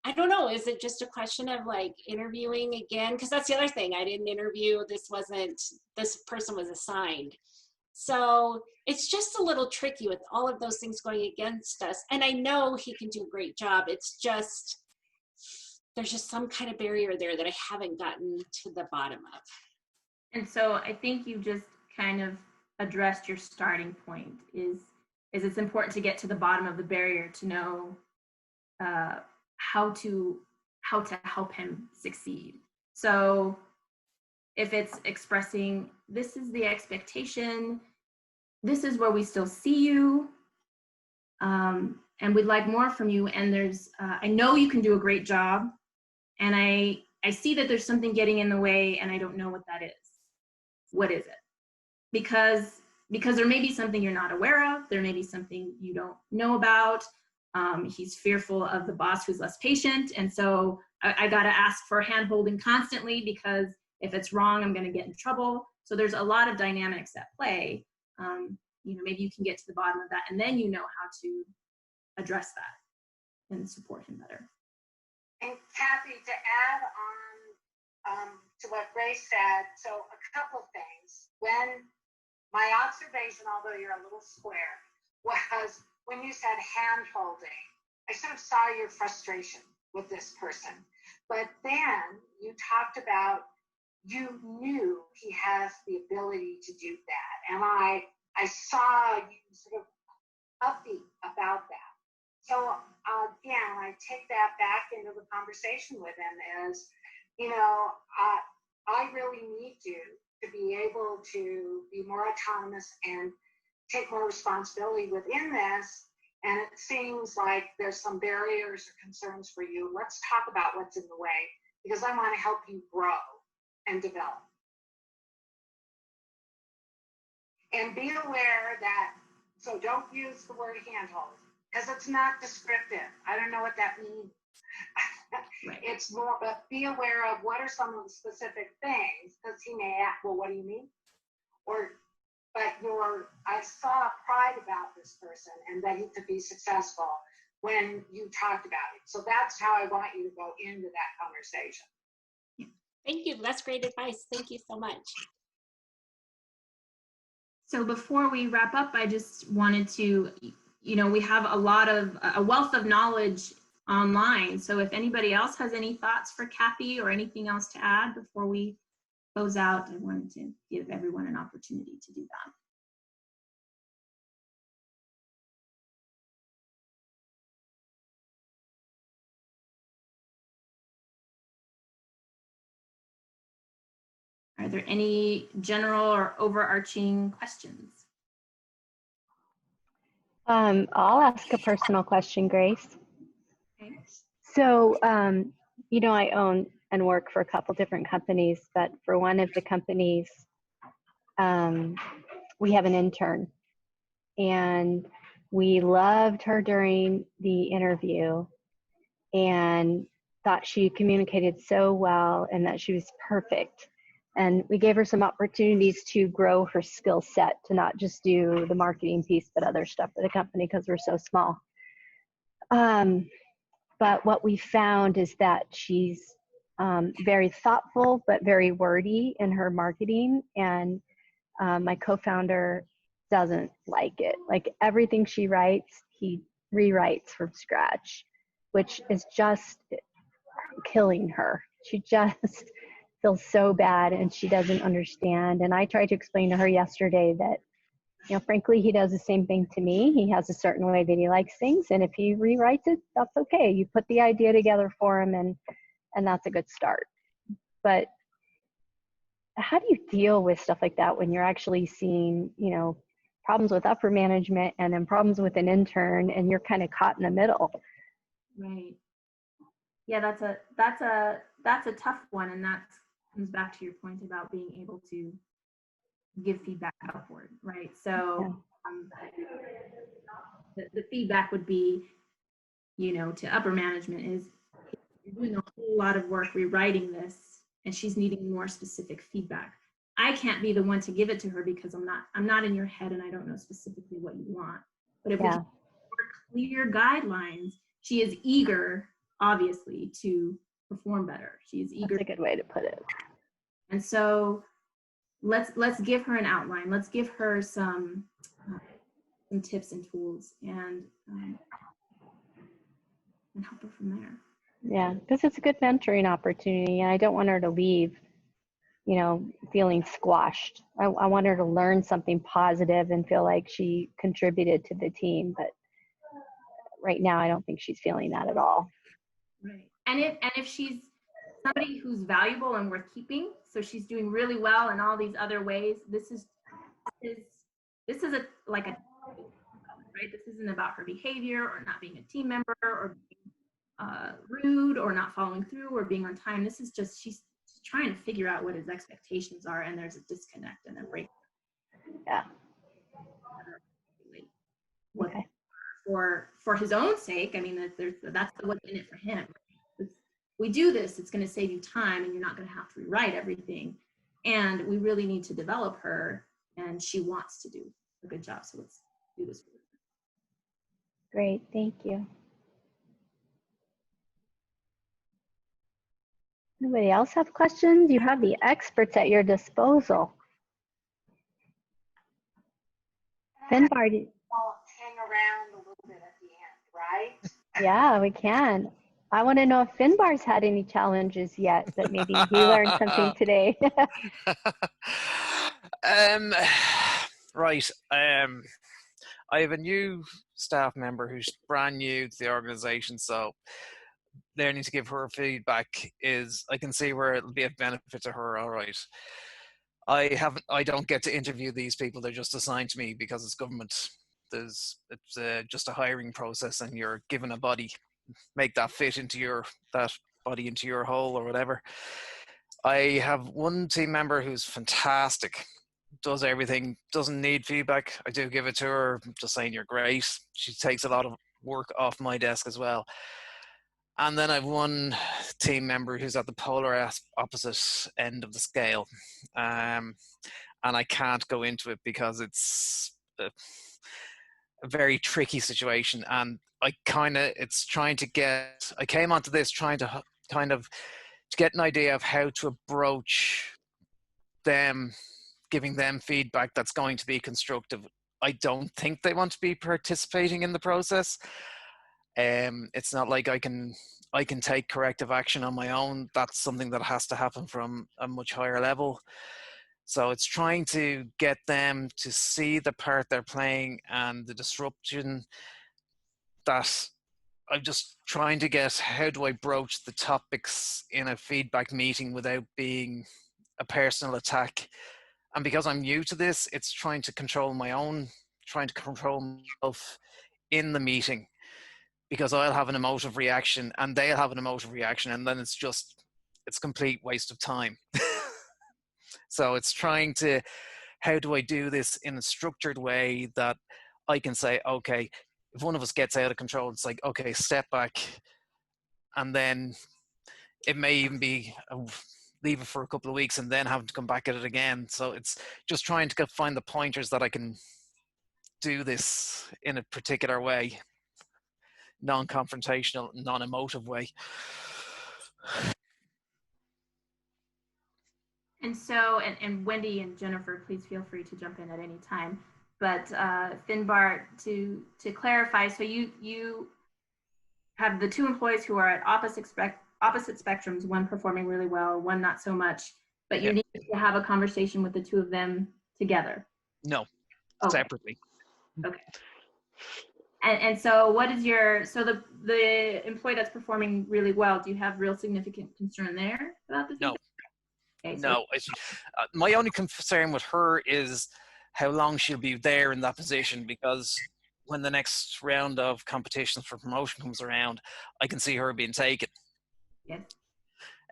I don't know, is it just a question of like interviewing again? Because that's the other thing, I didn't interview, this person was assigned. So it's just a little tricky with all of those things going against us. And I know he can do a great job. It's just, there's just some kind of barrier there that I haven't gotten to the bottom of. And so I think you just kind of addressed your starting point, is it's important to get to the bottom of the barrier to know how to help him succeed. So if it's expressing, this is the expectation, this is where we still see you, and we'd like more from you, and there's, I know you can do a great job, and I see that there's something getting in the way, and I don't know what that is. What is it? Because there may be something you're not aware of, there may be something you don't know about. He's fearful of the boss who's less patient, and so I got to ask for hand-holding constantly, because if it's wrong, I'm going to get in trouble. So there's a lot of dynamics at play. You know, maybe you can get to the bottom of that, and then you know how to address that and support him better. And Kathy, to add on to what Grace said, so a couple of things. When my observation, although you're a little square, was when you said hand holding, I sort of saw your frustration with this person. But then you talked about, you knew he has the ability to do that. And I saw you sort of upbeat about that. So again, I take that back into the conversation with him as, you know, I really need you to be able to be more autonomous and take more responsibility within this. And it seems like there's some barriers or concerns for you. Let's talk about what's in the way, because I want to help you grow and develop. And be aware that, so don't use the word handhold, because it's not descriptive. I don't know what that means. Right. It's more, but be aware of what are some of the specific things, because he may ask, well, what do you mean? But I saw pride about this person and that he could be successful when you talked about it. So that's how I want you to go into that conversation. Thank you. That's great advice. Thank you so much. So before we wrap up, I just wanted to, you know, we have a wealth of knowledge online. So if anybody else has any thoughts for Kathy or anything else to add before we close out, I wanted to give everyone an opportunity to do that. Are there any general or overarching questions? I'll ask a personal question, Grace. Okay. So, you know, I own and work for a couple different companies, but for one of the companies, we have an intern, and we loved her during the interview and thought she communicated so well and that she was perfect. And we gave her some opportunities to grow her skill set, to not just do the marketing piece, but other stuff for the company, because we're so small. But what we found is that she's very thoughtful, but very wordy in her marketing. And my co-founder doesn't like it. Like everything she writes, he rewrites from scratch, which is just killing her. She just feels so bad and she doesn't understand. And I tried to explain to her yesterday that, you know, frankly, he does the same thing to me. He has a certain way that he likes things, and if he rewrites it, that's okay. You put the idea together for him, and that's a good start. But how do you deal with stuff like that when you're actually seeing, you know, problems with upper management and then problems with an intern, and you're kind of caught in the middle? Right. Yeah, that's a tough one, and that comes back to your point about being able to give feedback outward, right? So the feedback would be, you know, to upper management is, you're doing a whole lot of work rewriting this, and she's needing more specific feedback. I can't be the one to give it to her because I'm not in your head and I don't know specifically what you want. But if we have clear guidelines, she is eager, obviously, to perform better. She is eager. That's a good way to put it. And so let's give her an outline. Let's give her some tips and tools, and help her from there. Yeah, because it's a good mentoring opportunity, and I don't want her to leave, you know, feeling squashed. I want her to learn something positive and feel like she contributed to the team. But right now, I don't think she's feeling that at all. Right. And if she's somebody who's valuable and worth keeping, so she's doing really well in all these other ways, this is a right? This isn't about her behavior or not being a team member or being rude or not following through or being on time. This is just, she's trying to figure out what his expectations are, and there's a disconnect and a break. Yeah. Okay. For his own sake, I mean, that's what's in it for him. We do this, it's going to save you time, and you're not going to have to rewrite everything. And we really need to develop her, and she wants to do a good job. So let's do this. Great, thank you. Anybody else have questions? You have the experts at your disposal. Finbar, hang around a little bit at the end, right? Yeah, we can. I want to know if Finbar's had any challenges yet, but maybe he learned something today. Right. I have a new staff member who's brand new to the organization, so learning to give her feedback I can see where it'll be of benefit to her. All right. I don't get to interview these people. They're just assigned to me because it's government. It's just a hiring process, and you're given a body. Make that fit into that body into your hole or whatever. I have one team member who's fantastic, does everything, doesn't need feedback. I do give it to her, just saying you're great. She takes a lot of work off my desk as well. And then I have one team member who's at the polar opposite end of the scale. And I can't go into it because it's a very tricky situation. And I came onto this trying to get an idea of how to approach them, giving them feedback that's going to be constructive. I don't think they want to be participating in the process. It's not like I can take corrective action on my own. That's something that has to happen from a much higher level. So it's trying to get them to see the part they're playing and the disruption that I'm just trying to get. How do I broach the topics in a feedback meeting without being a personal attack? And because I'm new to this, it's trying to control myself in the meeting, because I'll have an emotive reaction and they'll have an emotive reaction, and then it's complete waste of time. So it's trying to, how do I do this in a structured way that I can say, okay, if one of us gets out of control, it's like, okay, step back. And then it may even be leave it for a couple of weeks and then have to come back at it again. So it's just trying to find the pointers that I can do this in a particular way, non-confrontational, non-emotive way. And so, and Wendy and Jennifer, please feel free to jump in at any time. But Finbar, to clarify, so you have the two employees who are at opposite spectrums, one performing really well, one not so much, but you Yeah. need to have a conversation with the two of them together. No, Okay. separately. Okay. And so what is your, so the employee that's performing really well, do you have real significant concern there about this? No. Okay, so No, my only concern with her is how long she'll be there in that position, because when the next round of competitions for promotion comes around, I can see her being taken. yes.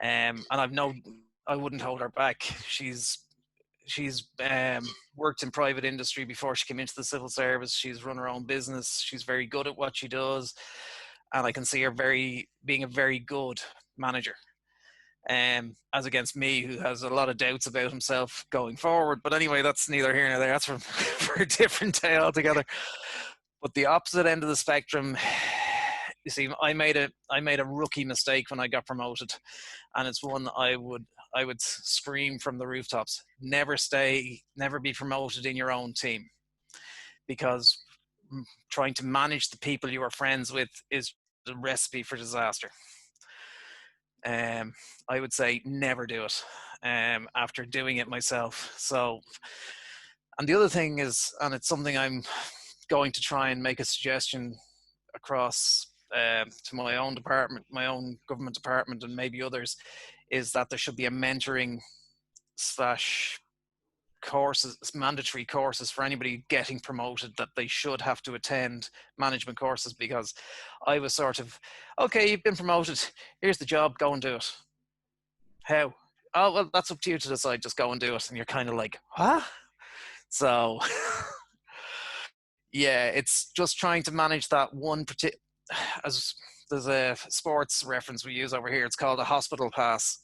And I wouldn't hold her back. She's worked in private industry before she came into the civil service. She's run her own business. She's very good at what she does, and I can see her being a very good manager. As against me, who has a lot of doubts about himself going forward. But anyway, that's neither here nor there. That's for a different day altogether. But the opposite end of the spectrum, you see, I made a rookie mistake when I got promoted, and it's one I would scream from the rooftops: never be promoted in your own team, because trying to manage the people you are friends with is the recipe for disaster. I would say never do it after doing it myself. So, and the other thing is, and it's something I'm going to try and make a suggestion across to my own department, my own government department, and maybe others, is that there should be a mentoring / courses, mandatory courses for anybody getting promoted, that they should have to attend management courses. Because I was sort of, okay, you've been promoted, here's the job, go and do it. How? Oh, well, that's up to you to decide, just go and do it. And you're kind of like, huh? So yeah, it's just trying to manage that one particular, as there's a sports reference we use over here, it's called a hospital pass,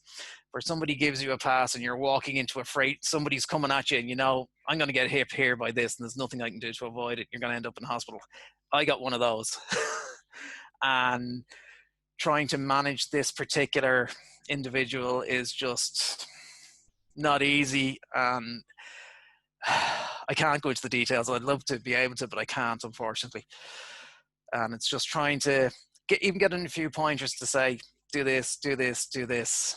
where somebody gives you a pass and you're walking into a freight, somebody's coming at you and you know, I'm going to get hit here by this and there's nothing I can do to avoid it. You're going to end up in hospital. I got one of those. And trying to manage this particular individual is just not easy. And I can't go into the details. I'd love to be able to, but I can't, unfortunately. And it's just trying to get in a few pointers to say, do this, do this, do this.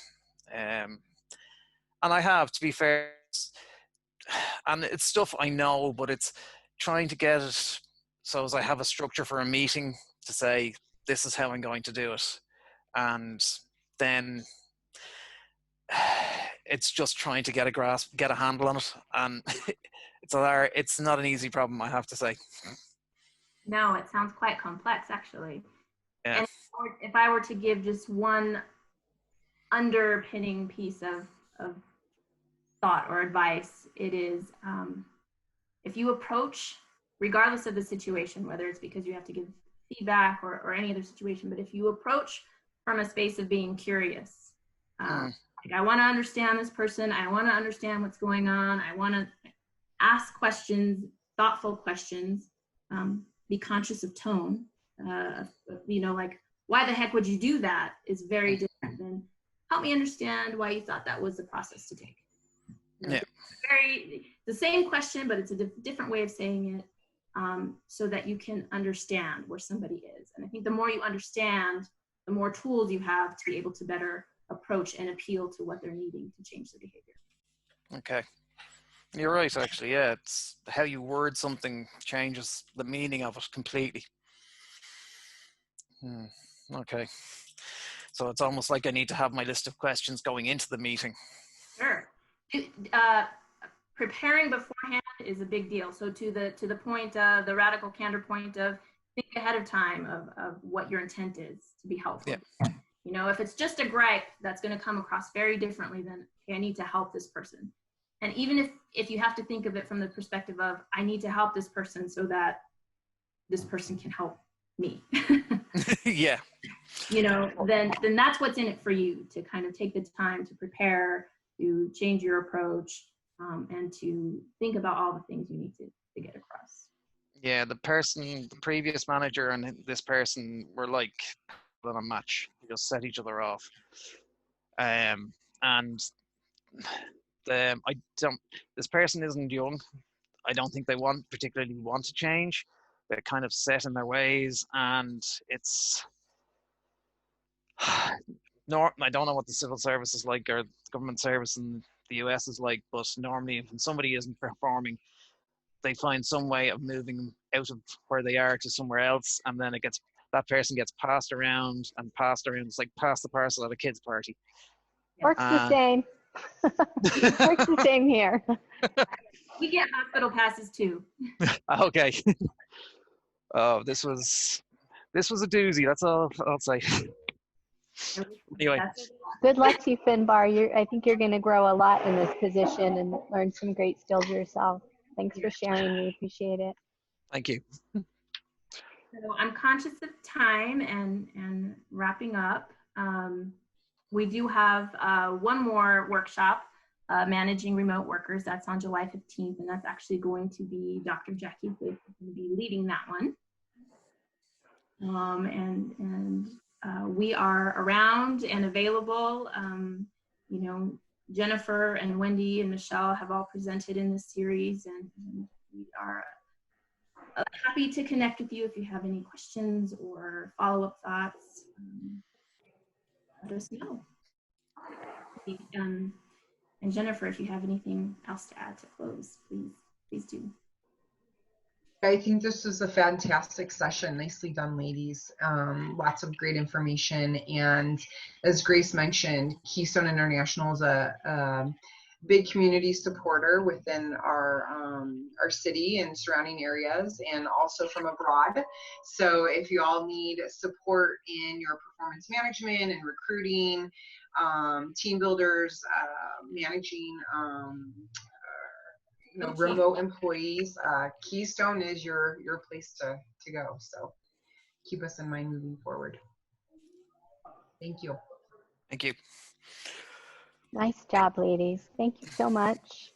And I have, to be fair, and it's stuff I know, but it's trying to get it so as I have a structure for a meeting to say, this is how I'm going to do it. And then it's just trying to get a handle on it. And it's not an easy problem, I have to say. No, it sounds quite complex, actually. Yeah. And if I were to give just one underpinning piece of thought or advice, it is if you approach, regardless of the situation, whether it's because you have to give feedback or any other situation, but if you approach from a space of being curious, like, I want to understand this person, I want to understand what's going on, I want to ask questions, thoughtful questions, be conscious of tone, you know, like, why the heck would you do that is very different than, help me understand why you thought that was the process to take. You know, Yeah. The same question, but it's a different way of saying it, so that you can understand where somebody is. And I think the more you understand, the more tools you have to be able to better approach and appeal to what they're needing to change the behavior. Okay. You're right, actually. Yeah, it's how you word something changes the meaning of it completely. Okay. So it's almost like I need to have my list of questions going into the meeting. Sure. Preparing beforehand is a big deal. So to the point of the radical candor point of, think ahead of time of what your intent is to be helpful. Yeah. You know, if it's just a gripe, that's going to come across very differently than, okay, I need to help this person. And even if you have to think of it from the perspective of, I need to help this person so that this person can help me. Yeah. You know, then that's what's in it for you, to kind of take the time to prepare, to change your approach, and to think about all the things you need to get across. Yeah, the previous manager and this person were like on a match. They just set each other off. And this person isn't young. I don't think they particularly want to change. They're kind of set in their ways, and it's I don't know what the civil service is like or government service in the US is like, but normally when somebody isn't performing, they find some way of moving them out of where they are to somewhere else, and then that person gets passed around and passed around. It's like pass the parcel at a kid's party. Works the same. Works the same here. We get hospital passes too. Okay. Oh, this was a doozy. That's all I'll say. Anyway, Good luck to you, Finbar. I think you're going to grow a lot in this position and learn some great skills yourself. Thanks for sharing. We appreciate it. thank you. So I'm conscious of time and wrapping up. We do have one more workshop, Managing Remote Workers. That's on July 15th, and that's actually going to be Dr. Jackie Hood going to be leading that one. We are around and available. You know, Jennifer and Wendy and Michelle have all presented in this series, and we are happy to connect with you if you have any questions or follow-up thoughts. Let us know. And Jennifer, if you have anything else to add to close, please do. I think this was a fantastic session. Nicely done, ladies. Lots of great information. And as Grace mentioned, Keystone International is a big community supporter within our city and surrounding areas, and also from abroad. So if you all need support in your performance management and recruiting, team builders, managing remote employees, Keystone is your place to go. So keep us in mind moving forward. Thank you. Thank you. Nice job, ladies. Thank you so much.